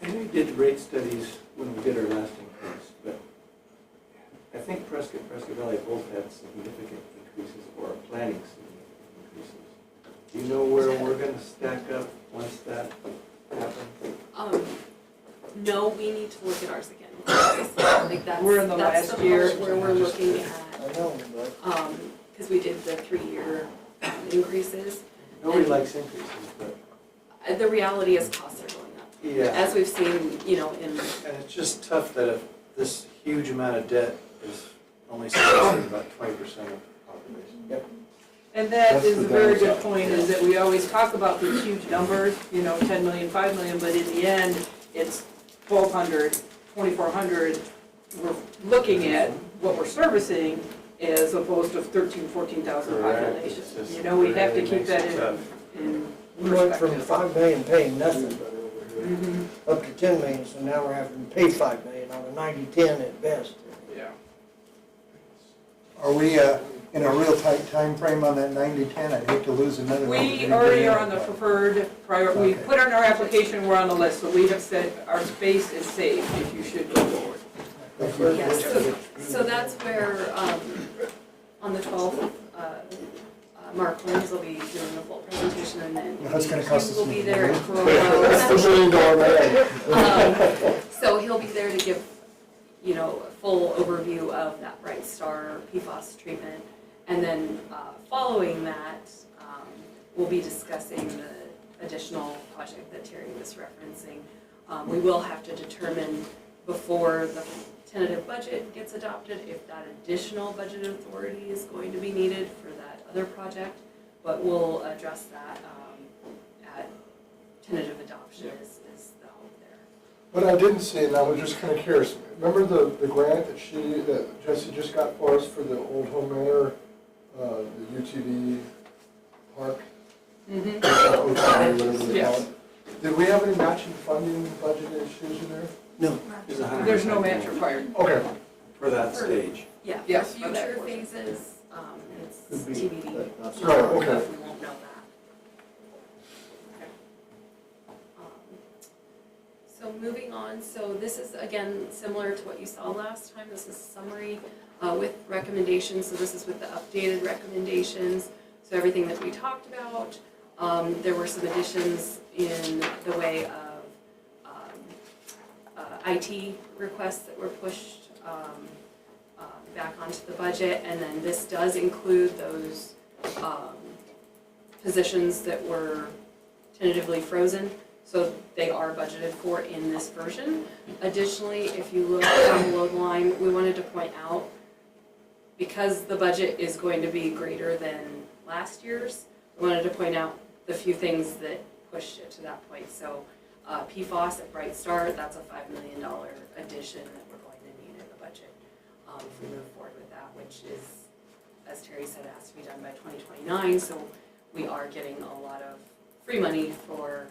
And we did rate studies when we did our last increase, but I think Prescott Valley both had significant increases or are planning significant increases. Do you know where we're gonna stack up once that happens? No, we need to look at ours again. Like that's, We're in the that's last the year. part where we're looking I at, know, but because we did the 3-year increases. Nobody likes increases, but The reality is costs are going up. yeah. As we've seen, in, And it's just tough that if this huge amount of debt is only servicing about 20% of the population. Yep. And that That's is the a very good downside. point, is that we always talk about these huge numbers, 10 million, 5 million, but in the end, it's 1,200, 2,400. We're looking at what we're servicing as opposed to 13,000, 14,000 Correct. population. It's just- We have to it keep makes that it tough. in we went from perspective. 5 million paying nothing Mhm. up to 10 million, so now we're having to pay 5 million on a 90-10 at best. Yeah. Are we in a real tight time frame on that 90-10? I'd hate to lose another one. We already are on the preferred priority, we Okay. put in our application, we're on the list, so we have said our space is safe if you should go forward. yes, so that's where, on the 12th, Mark Williams will be doing the full presentation, and then That's gonna cost us he will be money, there right? for, That's the $1 million man. so he'll be there to give, a full overview of that Bright Star PFAS treatment. And then following that, we'll be discussing the additional project that Terry was referencing. We will have to determine before the tentative budget gets adopted if that additional budget authority is going to be needed for that other project, but we'll address that at tentative adoption is the hope there. What I didn't see, and I was just kind of curious, remember the grant that Jesse just got for us for the Old Home Manor, the UTV park? Mhm. Whatever they call Yes. it. Did we have any matching funding budget issues in there? No. It's 100% There's no match required. Okay. for that stage. Yeah, for Yes, for that future portion. phases, it's Could be, TBD. but not Right, okay. We won't know that. So moving on, so this is again similar to what you saw last time. This is a summary with recommendations. So this is with the updated recommendations. So everything that we talked about. There were some additions in the way of IT requests that were pushed back onto the budget, and then this does include those positions that were tentatively frozen, so they are budgeted for in this version. Additionally, if you look down below the line, we wanted to point out, because the budget is going to be greater than last year's, we wanted to point out the few things that pushed it to that point. So PFAS at Bright Star, that's a $5 million addition that we're going to need in the budget if we move forward with that, which is, as Terry said, it has to be done by 2029. So we are getting a lot of free money for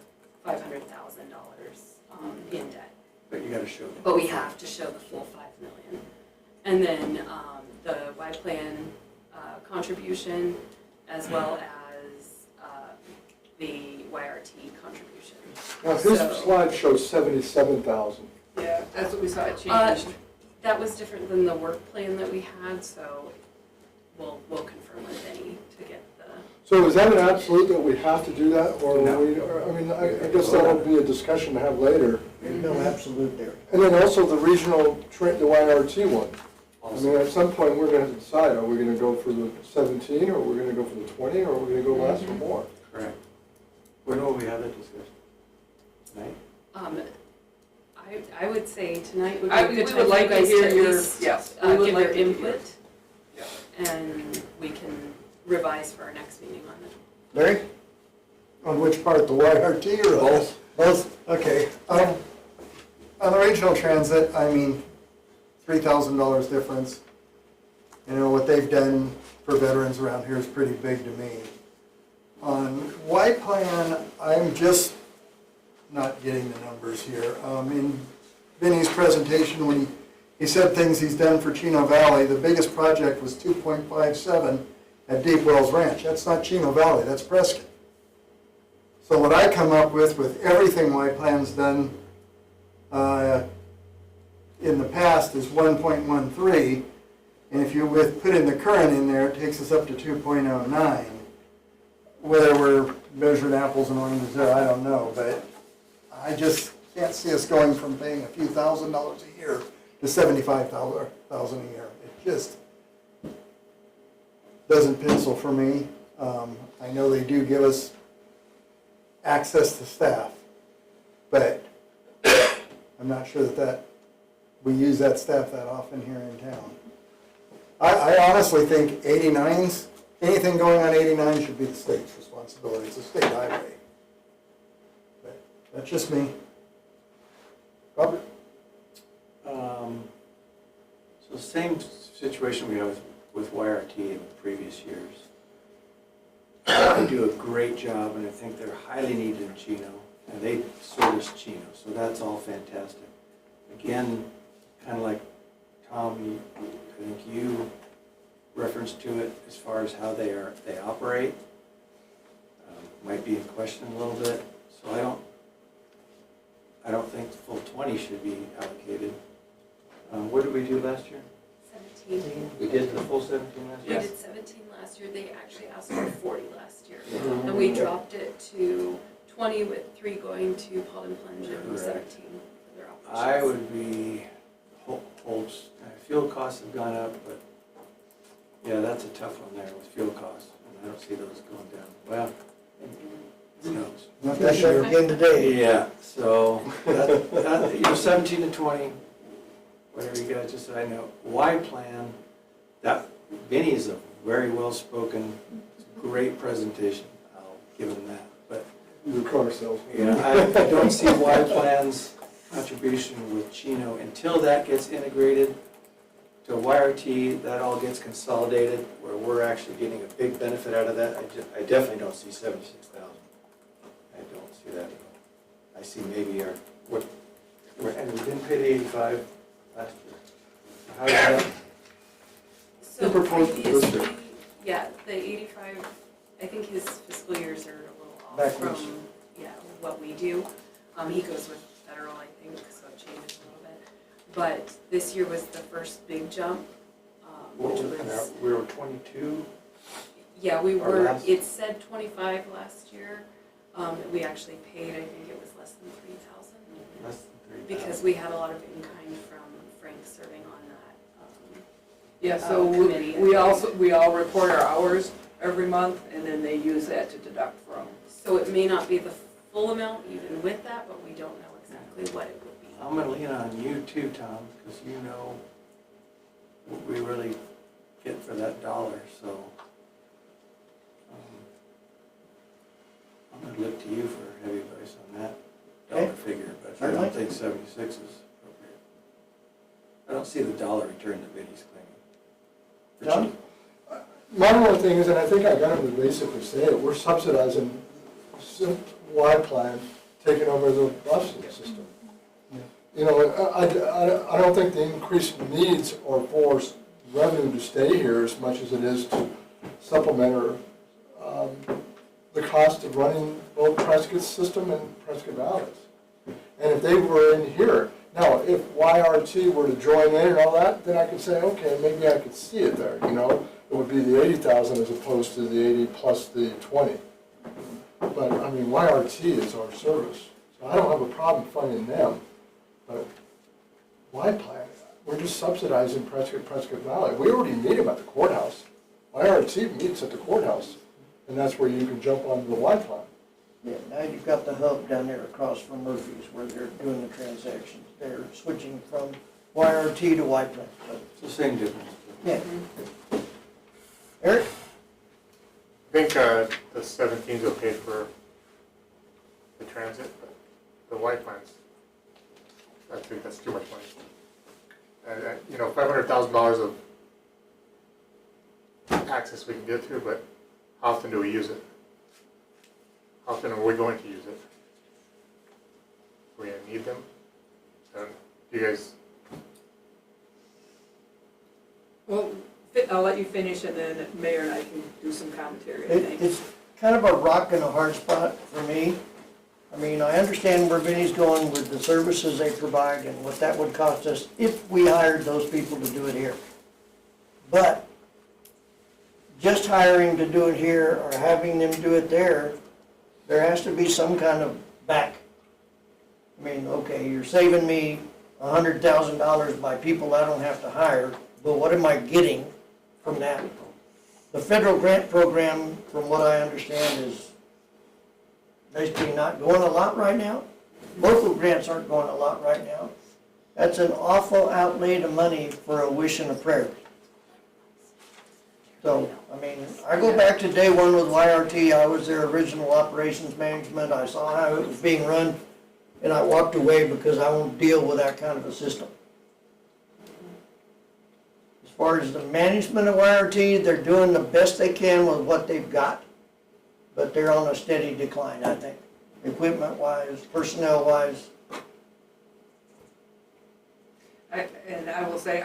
$500,000 in debt. But you gotta show them. But we have to show the full $5 million. And then the Y Plan contribution, as well as the YRT contribution. Now, his So- slide shows 77,000. Yeah, that's what we saw, it Uh, changed. That was different than the work plan that we had, so we'll confirm with Benny to get the, So is that an absolute that we have to do that, or No. I guess that'll be a discussion to have later. There's no absolute there. And then also the regional, the YRT one. I mean, at some point, we're gonna have to decide, are we gonna go for the 17, or we're gonna go for the 20, or we're gonna go less or more? Correct. When will we have that discussion? Tonight? I would say tonight would be I- a we good would time for like you to guys hear to at your- least yes, we would give like your to hear. input. Yeah. And we can revise for our next meeting on it. Larry? On which part, the YRT or? Both. Both, okay. On the regional transit, I mean, $3,000 difference. You know, what they've done for veterans around here is pretty big to me. On Y plan, I'm just not getting the numbers here. In Vinnie's presentation, when he said things he's done for Chino Valley, the biggest project was 2.57 at Deep Wells Ranch. That's not Chino Valley, that's Prescott. So what I come up with everything Y plan's done in the past is 1.13, and if you put in the current in there, it takes us up to 2.09. Whether we're measuring apples and oranges there, I don't know, but I just can't see us going from paying a few $1,000s a year to $75,000 a year. It just doesn't pencil for me. I know they do give us access to staff, but I'm not sure that we use that staff that often here in town. I honestly think 89s, anything going on 89 should be the state's responsibility. It's a state highway. But that's just me. Robert? So same situation we have with YRT in previous years. They do a great job, and I think they're highly needed in Chino, and they service Chino, so that's all fantastic. Again, kind of like Tom, I think you referenced to it as far as how they operate. Might be in question a little bit, so I don't think the full 20 should be allocated. What did we do last year? 17. We did the full 17 last We year? did 17 last year. They actually asked for 40 last year. And we dropped it to 20 with 3 going to Paul and Plunge and Correct. 17 for their operations. I would be, fuel costs have gone up, but yeah, that's a tough one there with fuel costs. And I don't see those going down. Well, who knows? Not this year again today. Yeah, so that 17 to 20, whatever you guys decide. Now, Y plan, that Vinny's a very well-spoken, great presentation. I'll give him that. But Your car sales. yeah, I don't see Y plan's contribution with Chino until that gets integrated to YRT. That all gets consolidated, where we're actually getting a big benefit out of that. I definitely don't see 76,000. I don't see that at all. I see maybe and we didn't pay the 85 last year. How does that? So Who proposed this year? previously, yeah, the 85, I think his fiscal years are a little off Backwards. from, what we do. He goes with federal, I think, so it changes a little bit. But this year was the first big jump, which was, We were 22. yeah, we Our were, last- it said 25 last year. We actually paid, I think it was less than 3,000. Less than 3,000. Because we had a lot of in-kind from Frank serving on that. Yeah, so committee, we I also, we all report our hours every month, and then they use that to deduct from. So it may not be the full amount even with that, but we don't know exactly what it would be. I'm gonna lean on you too, Tom, because you know what we really get for that dollar, so. I'm gonna look to you for heavy advice on that dollar Okay. figure, but I Certainly. don't think 76 is appropriate. I don't see the dollar return that Vinnie's claiming. For John? cheap. My only thing is, and I think I got him to basically say it, we're subsidizing Y plan, taking over the bus system. You know, I don't think the increased needs are for revenue to stay here as much as it is to supplement or the cost of running both Prescott's system and Prescott Valley's. And if they were in here, now, if YRT were to join in and all that, then I could say, okay, maybe I could see it there, you know? It would be the 80,000 as opposed to the 80 plus the 20. But, I mean, YRT is our service, so I don't have a problem funding them. But Y-Plan, we're just subsidizing Prescott Valley. We already meet them at the courthouse. YRT meets at the courthouse, and that's where you can jump onto the Y-Plan. Yeah, now you've got the hub down there across from Murphy's where they're doing the transactions. They're switching from YRT to Y-Plan. It's the same difference. Yeah. Eric? I think the 17's okay for the transit, but the white plans, I think that's too much money. You know, $500,000 of access we can get to, but how often do we use it? How often are we going to use it? Do we need them? Do you guys? Well, I'll let you finish and then Mayor and I can do some commentary, I think. It's kind of a rock and a hard spot for me. I mean, I understand where Vinnie's going with the services they provide and what that would cost us if we hired those people to do it here. But just hiring to do it here or having them do it there has to be some kind of back. I mean, okay, you're saving me $100,000 by people I don't have to hire, but what am I getting from that? The federal grant program, from what I understand, is basically not going a lot right now. Local grants aren't going a lot right now. That's an awful outlay of money for a wish and a prayer. So, I mean, I go back to day one with YRT. I was their original operations management. I saw how it was being run, and I walked away because I won't deal with that kind of a system. As far as the management of YRT, they're doing the best they can with what they've got, but they're on a steady decline, I think, equipment-wise, personnel-wise. And I will say,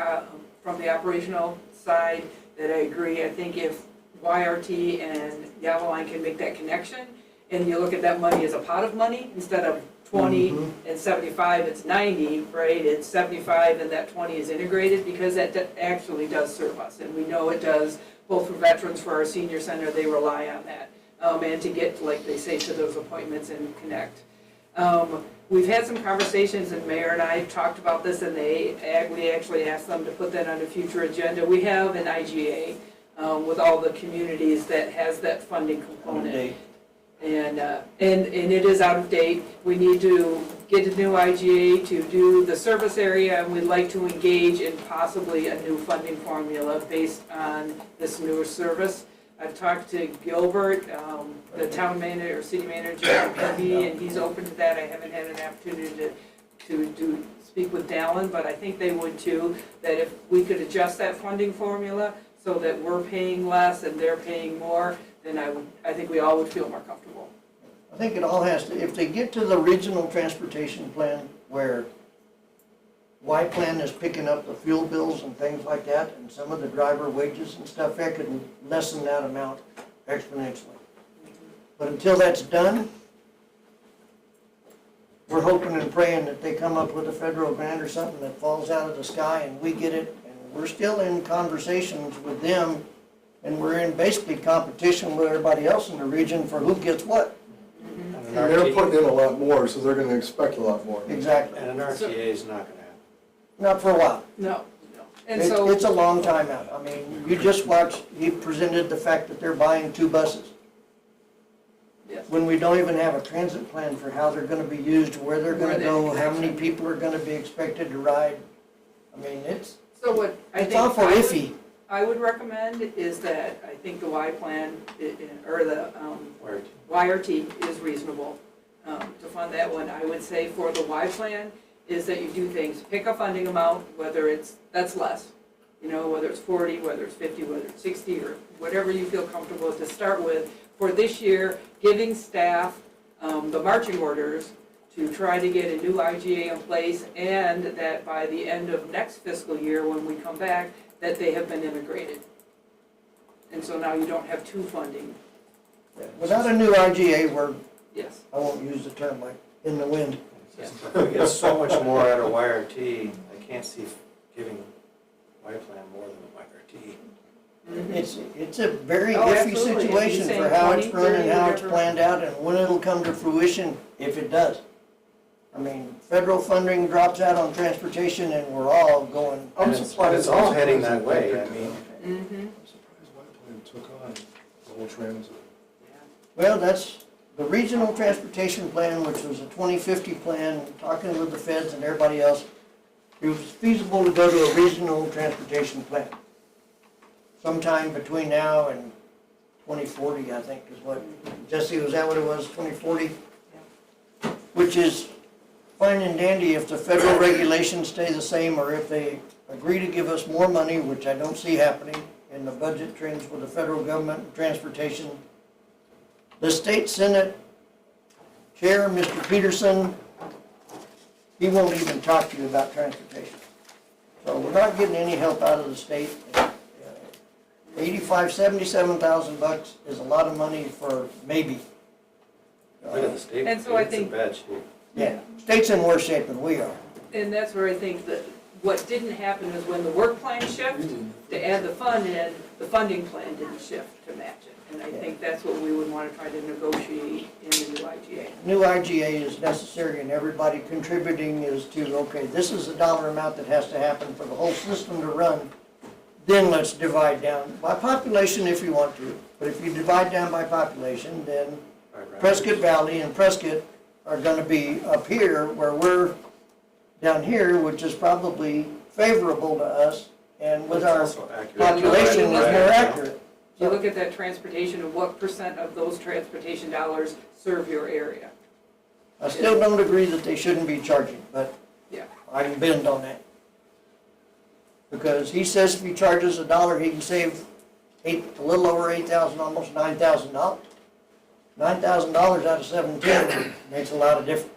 from the operational side, that I agree. I think if YRT and Yavaline can make that connection, and you look at that money as a pot of money, instead of 20 and 75, it's 90, right? It's 75 and that 20 is integrated, because that actually does serve us. And we know it does, both for veterans, for our senior center, they rely on that. And to get, like they say, to those appointments and connect. We've had some conversations, and Mayor and I talked about this, and we actually asked them to put that on a future agenda. We have an IGA with all the communities that has that funding component. And it is out of date. We need to get a new IGA to do the service area, and we'd like to engage in possibly a new funding formula based on this newer service. I've talked to Gilbert, the town manager or city manager at PB, and he's open to that. I haven't had an opportunity to speak with Dallin, but I think they would too, that if we could adjust that funding formula so that we're paying less and they're paying more, then I think we all would feel more comfortable. I think it all has to, if they get to the regional transportation plan where Y-Plan is picking up the fuel bills and things like that, and some of the driver wages and stuff, that could lessen that amount exponentially. But until that's done, we're hoping and praying that they come up with a federal grant or something that falls out of the sky and we get it, and we're still in conversations with them, and we're in basically competition with everybody else in the region for who gets what. And they're putting in a lot more, so they're gonna expect a lot more. Exactly. And an RTA is not gonna happen. Not for a while. No. And so, It's a long time out. I mean, you just watched, he presented the fact that they're buying 2 buses. yes. When we don't even have a transit plan for how they're gonna be used, where they're Where gonna they- go, how many people are gonna be expected to ride. I mean, it's So what I it's think awful iffy. I would recommend is that I think the Y plan, or the Where YRT is reasonable to fund that one. I would say for the Y plan is that you do things, pick a funding amount, whether that's less, you know, whether it's 40, whether it's 50, whether it's 60, or whatever you feel comfortable to start with. For this year, giving staff the marching orders to try to get a new IGA in place, and that by the end of next fiscal year, when we come back, that they have been integrated. And so now you don't have 2 funding Without a new IGA, we're, Yes. I won't use the term like in the wind. If we get so much more out of YRT, I can't see giving Y-Plan more than a YRT. It's a very Oh, iffy absolutely. If situation you're for saying how it's 20, run and how 30, it's whatever. planned out and when it'll come to fruition, if it does. I mean, federal funding drops out on transportation and we're all going, I'm And it's surprised. all heading that way, I mean. Mm-hmm. I'm surprised Y-Plan took on the whole transit. well, that's the regional transportation plan, which was a 2050 plan, talking with the feds and everybody else. It was feasible to go to a regional transportation plan. Sometime between now and 2040, I think is what, Jesse, was that what it was, 2040? Which is fine and dandy if the federal regulations stay the same or if they agree to give us more money, which I don't see happening in the budget trends with the federal government and transportation. The state senate chair, Mr. Peterson, he won't even talk to you about transportation. So we're not getting any help out of the state. 77,000 bucks is a lot of money for maybe. Look at the state, And so I it's in think- bad shape. Yeah, state's in worse shape than we are. And that's where I think that what didn't happen is when the work plan shifted, to add the fund in, the funding plan didn't shift to match it. And I think that's what we would want to try to negotiate in the new IGA. New IGA is necessary and everybody contributing is to, okay, this is the dollar amount that has to happen for the whole system to run. Then let's divide down by population if you want to. But if you divide down by population, then Prescott Valley and Prescott are gonna be up here where we're down here, which is probably favorable to us. And with our Also accurate. population is more accurate. So you look at that transportation and what percent of those transportation dollars serve your area? I still don't agree that they shouldn't be charging, but Yeah. I can bend on that. Because he says if he charges $1, he can save a little over 8,000, almost $9,000. $9,000 out of 17 makes a lot of difference.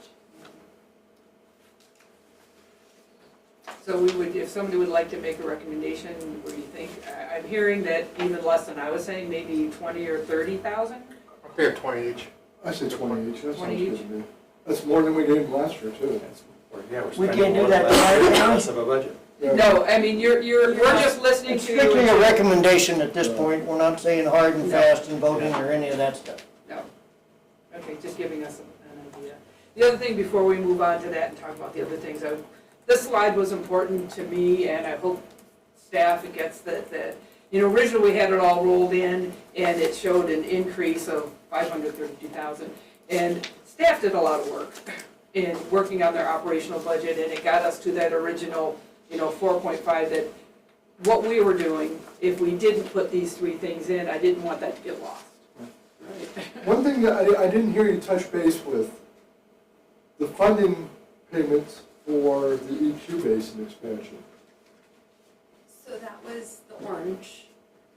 So we would, if somebody would like to make a recommendation, what do you think? I'm hearing that even less than I was saying, maybe 20 or 30,000? I'm thinking 20 each. I say 20 each, that 20 sounds good each? to me. That's more than we gave them last year, too. Yeah, we're We spending can't do more that than last tonight, year, Alan? less of a budget. Yeah. No, I mean, we're just listening It's to you. strictly a recommendation at this point. We're not saying hard and No. fast and voting or any of that stuff. No. Okay, just giving us an idea. The other thing, before we move on to that and talk about the other things, this slide was important to me, and I hope staff gets that, originally we had it all rolled in, and it showed an increase of 532,000. And staff did a lot of work in working on their operational budget, and it got us to that original, 4.5, that what we were doing, if we didn't put these three things in, I didn't want that to get lost. Right? One thing that I didn't hear you touch base with, the funding payments for the EQ basin expansion. So that was the orange,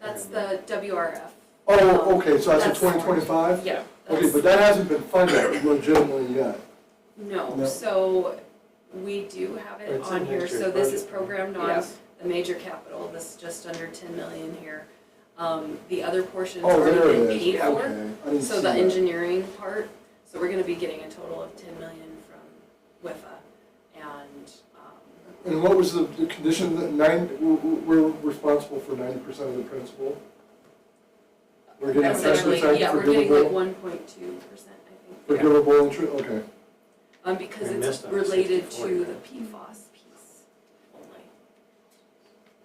that's the WRF. Oh, okay, so that's That's a 2025? Yeah. Okay, that's- but that hasn't been funded legitimately yet. No, No. so we do have it It's in on here, next year's so this is budget. programmed on Yes. the major capital, this is just under 10 million here. The other portion's Oh, already there been it is, paid okay. for, I didn't so see the that. engineering part, so we're gonna be getting a total of 10 million from WIFA. And, And what was the condition that we're responsible for 90% of the principal? We're getting essentially, 10% yeah, we're getting like forgivable, 1.2%, I think. forgivable interest, okay. Because We it's missed on related 64, to yeah. the PFAS piece only.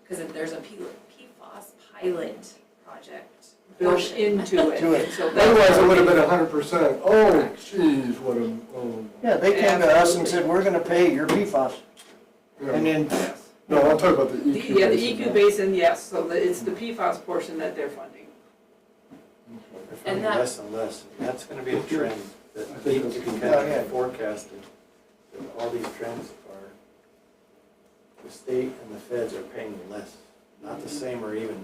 Because there's a PFAS pilot project. Built portion. into it. To it. And so that's Otherwise, it why would have we- been 100%. Oh, jeez, what a, oh. Yeah, they came to us and said, we're gonna pay your PFAS. And Yeah. then, Yes. No, I'm talking about the EQ basin. Yeah, the EQ basin, yes, so it's the PFAS portion that they're funding. They're And funding that- less and less, and that's gonna be a trend that I think you that's can good. kind Yeah, yeah. of forecast it. That all these trends are, the state and the feds are paying less, not the same or even,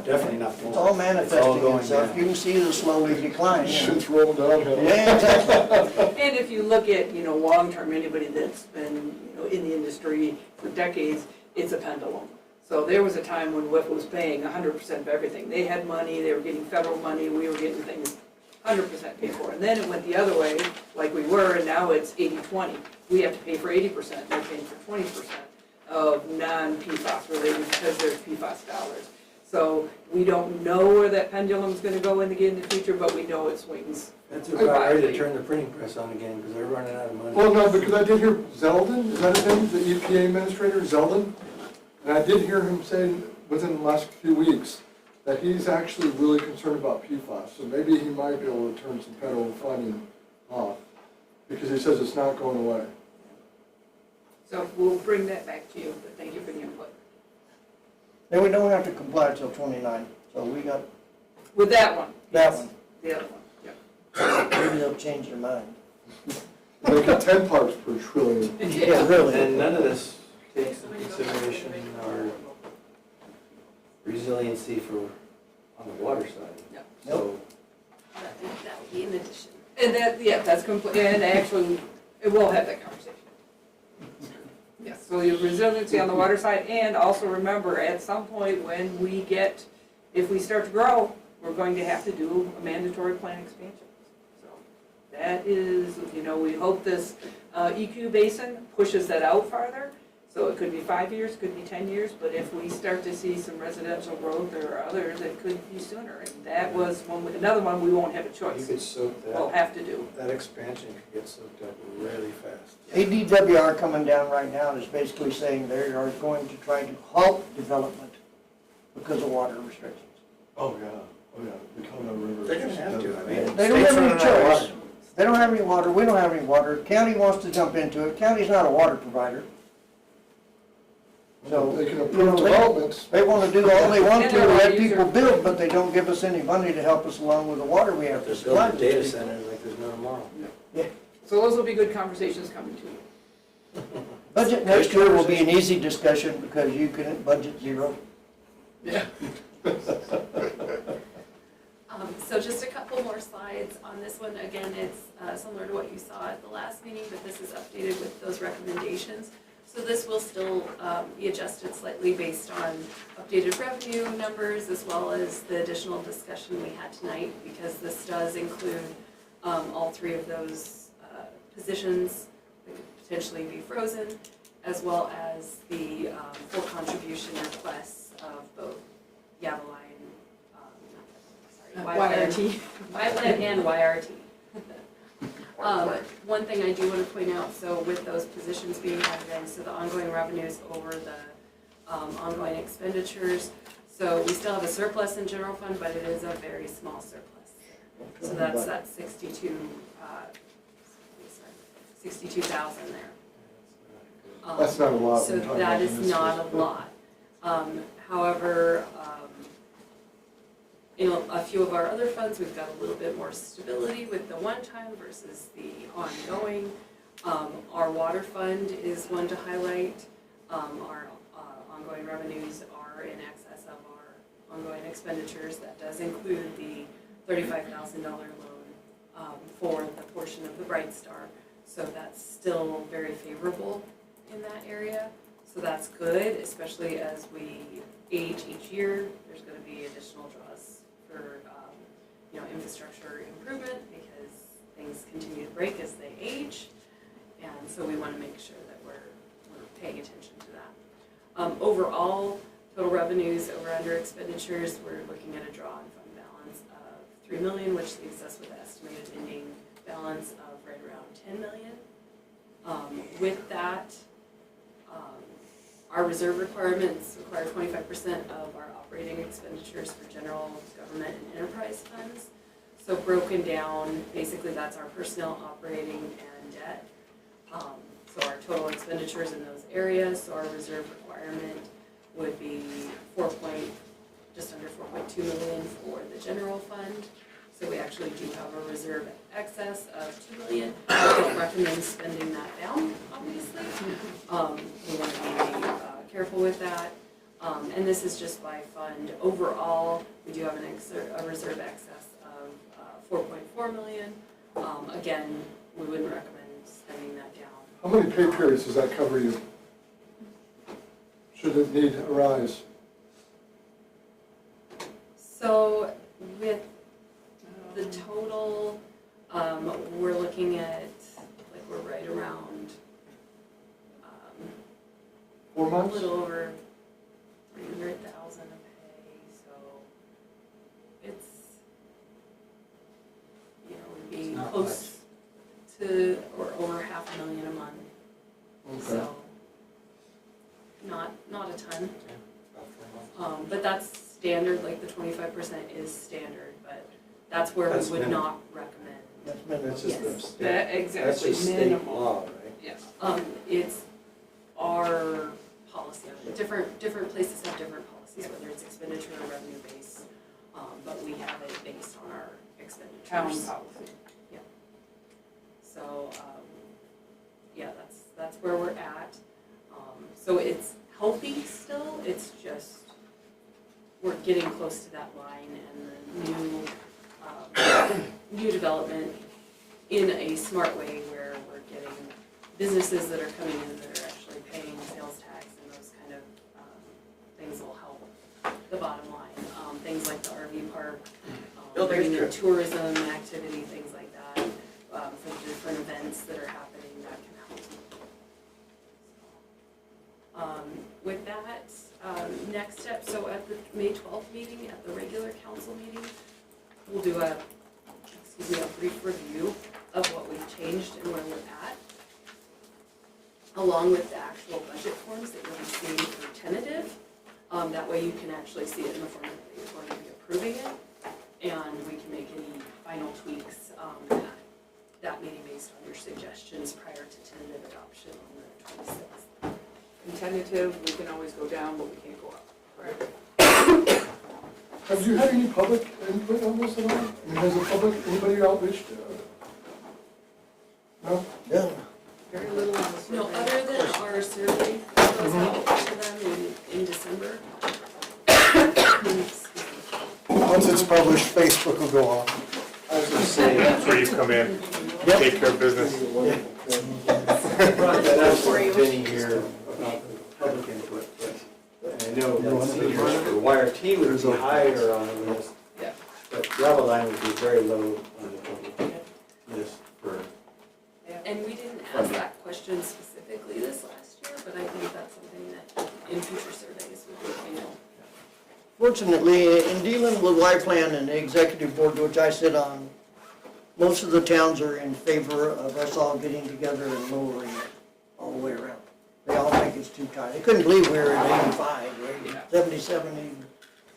definitely not more. it's all manifesting going itself. down. You can see the slowly decline. Shit's rolling downhill. Yeah, exactly. And if you look at, long-term, anybody that's been, in the industry for decades, it's a pendulum. So there was a time when WIF was paying 100% of everything. They had money, they were getting federal money, we were getting things 100% paid for. And then it went the other way, like we were, and now it's 80-20. We have to pay for 80%, they're paying for 20% of non-PFAS related because there's PFAS dollars. So we don't know where that pendulum's gonna go in the future, but we know it swings. That's about ready to turn the printing press on again, because they're running out of money. Well, no, because I did hear Zeldin, is that his name, the EPA administrator, Zeldin? And I did hear him say within the last few weeks that he's actually really concerned about PFAS. So maybe he might be able to turn some federal funding off, because he says it's not going away. So we'll bring that back to you, but thank you for the input. Then we don't have to comply till 29, so we got With that one. that yes. one. The other one, yeah. Maybe they'll change their mind. Make it 10 parts per trillion. Yeah, really. And none of this takes into consideration our resiliency for, on the water side. No. So, That would be in addition. And that, yeah, that's complete, and actually, we'll have that conversation. Yes, so the resiliency on the water side, and also remember, at some point when we get, if we start to grow, we're going to have to do a mandatory plant expansion. So that is, you know, we hope this EQ basin pushes that out farther. So it could be 5 years, could be 10 years, but if we start to see some residential growth or others, it could be sooner. And that was one, another one we won't have a you choice. could soak We'll that, have to do. that expansion could get soaked up really fast. ADWR coming down right now is basically saying they are going to try to halt development because of water restrictions. Oh, yeah, the Colorado River. They're gonna have to, I mean. They don't state's have any running out of choice. water. They don't have any water, we don't have any water, county wants to jump into it, county's not a water provider. So, They can you know, approve developments. They wanna do all they want And to, they're let not user- people build, but they don't give us any money to help us along with the water we have to They're supply. building these data people. centers like there's no tomorrow. So those will be good conversations coming to you. Budget next year will be an easy discussion because you can budget zero. Yeah. So just a couple more slides on this one. Again, it's similar to what you saw at the last meeting, but this is updated with those recommendations. So this will still be adjusted slightly based on updated revenue numbers as well as the additional discussion we had tonight, because this does include all three of those positions that could potentially be frozen, as well as the full contribution requests of both Yavaline, YRT. Wyland and YRT. One thing I do want to point out, so with those positions being added in, so the ongoing revenues over the ongoing expenditures, so we still have a surplus in general fund, but it is a very small surplus. So that's that 62,000 there. That's not a lot. So when you're talking that about is not a municipal. lot. However, in a few of our other funds, we've got a little bit more stability with the one-time versus the ongoing. Our water fund is one to highlight. Our ongoing revenues are in excess of our ongoing expenditures. That does include the $35,000 loan for the portion of the Bright Star. So that's still very favorable in that area. So that's good, especially as we age each year. There's going to be additional draws for infrastructure improvement because things continue to break as they age, and so we want to make sure that we're paying attention to that. Overall, total revenues over under expenditures, we're looking at a draw on fund balance of $3 million, which leaves us with an estimated ending balance of right around $10 million. With that, our reserve requirements require 25% of our operating expenditures for general government and enterprise funds. So broken down, basically that's our personnel, operating, and debt. So our total expenditures in those areas, so our reserve requirement would be just under 4.2 million for the general fund. So we actually do have a reserve excess of $2 million. I don't recommend spending that down, obviously. We want to be careful with that. And this is just by fund. Overall, we do have a reserve excess of $4.4 million. Again, we wouldn't recommend spending that down. How many pay periods does that cover you? Should the need arise? So with the total months? little over 300,000 to pay, so it's, you know, would be not close to, or over $500,000 a month, Okay. so not a ton. But that's standard, like the 25% is standard, but that's where That's we would minimum. not recommend. That's minimum. That's just the Yes. state, That, that's exactly, just state minimal. law, right? Yes. It's our policy, different places have different policies, whether it's expenditure or revenue based, but we have it based on our expenditures. Town policy. So, yeah, that's where we're at. So it's healthy still, it's just, we're getting close to that line and the new development in a smart way where we're getting businesses that are coming in that are actually paying sales tax and those kind of things will help the bottom line. Things like the RV park, bringing in tourism, activity, things like that, for the different events that are happening, that can help. With that, next step, so at the May 12th meeting, at the regular council meeting, we'll do a brief review of what we've changed and where we're at, along with the actual budget forms that you'll be seeing for tentative. That way you can actually see it in the form that you're going to be approving it, and we can make any final tweaks at that meeting based on your suggestions prior to tentative adoption on the 26th. And tentative, we can always go down, but we can't go up, correct? Have you had any public input on this at all? I mean, has the public, anybody outreached? No? Yeah. Very little on the survey. No, other than our survey that goes out to them in December. Once it's published, Facebook will go off. I was gonna say, That's where you come in, take care of business. brought that up with Vinny here about the public input, but I know that seniors for YRT would be higher on the list. Yeah. But gravel line would be very low on the public list for, And we didn't ask that question specifically this last year, but I think that's something that in future surveys would be, Fortunately, in dealing with Y-Plan and the executive board, which I sit on, most of the towns are in favor of us all getting together and lowering it all the way around. They all think it's too tight. They couldn't believe we were at 85, right? 77 even.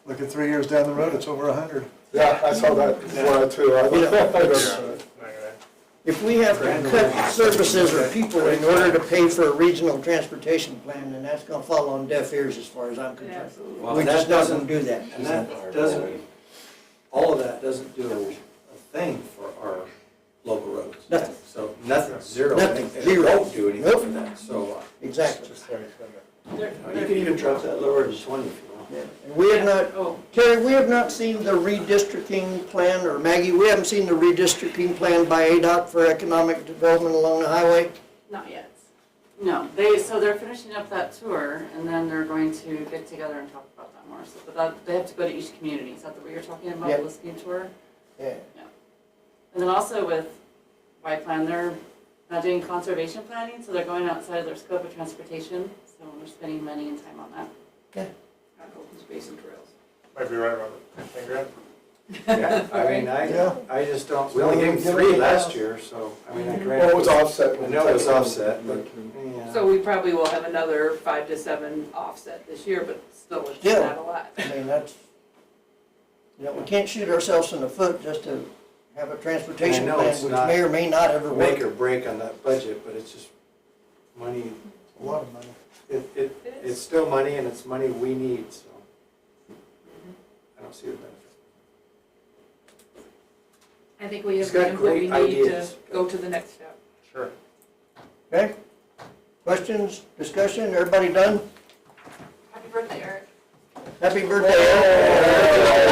Look at 3 years down the road, it's over 100. Yeah, I saw that before too. I noticed that. If we have to cut services or people in order to pay for a regional transportation plan, then that's gonna fall on deaf ears as far as I'm concerned. Absolutely. well, We that just not doesn't, gonna do that. and that doesn't, all of that doesn't do a thing for our local roads. Nothing. So nothing, zero. Nothing, and it zero. won't do anything Nope. for that, so. Exactly. Just how you spend it. You can even drop that lower to 20 if you want. Yeah. And we have not, Oh, Terry, we have not seen the redistricting plan, or Maggie, we haven't seen the redistricting plan by ADOT for economic development along the highway? Not yet. No, so they're finishing up that tour, and then they're going to get together and talk about that more. So, but they have to go to each community. Is that what you're talking about, Yep. the listening tour? Yeah. And then also with White Plan, they're not doing conservation planning, so they're going outside of their scope of transportation. So we're spending money and time on that. on open space and trails. Might be right, Robert. 10 grand? Yeah, I mean, Yeah. I just don't, we only gave them 3 last year, so, I mean, I Well, granted. it was offset. I know it was offset, but, yeah. So we probably will have another 5 to 7 offset this year, but still, it's Still. not a lot. I mean, that's, we can't shoot ourselves in the foot just to have a transportation And I know plan, it's which not may or may not ever Make work. or break on that budget, but it's just money, A lot of money. it's still money and it's money we need, so. I don't see the benefit. I think we have He's got the input we great need to ideas. go to the next step. Sure. Okay? Questions, discussion, everybody done? Happy birthday, Eric. Happy birthday, Eric.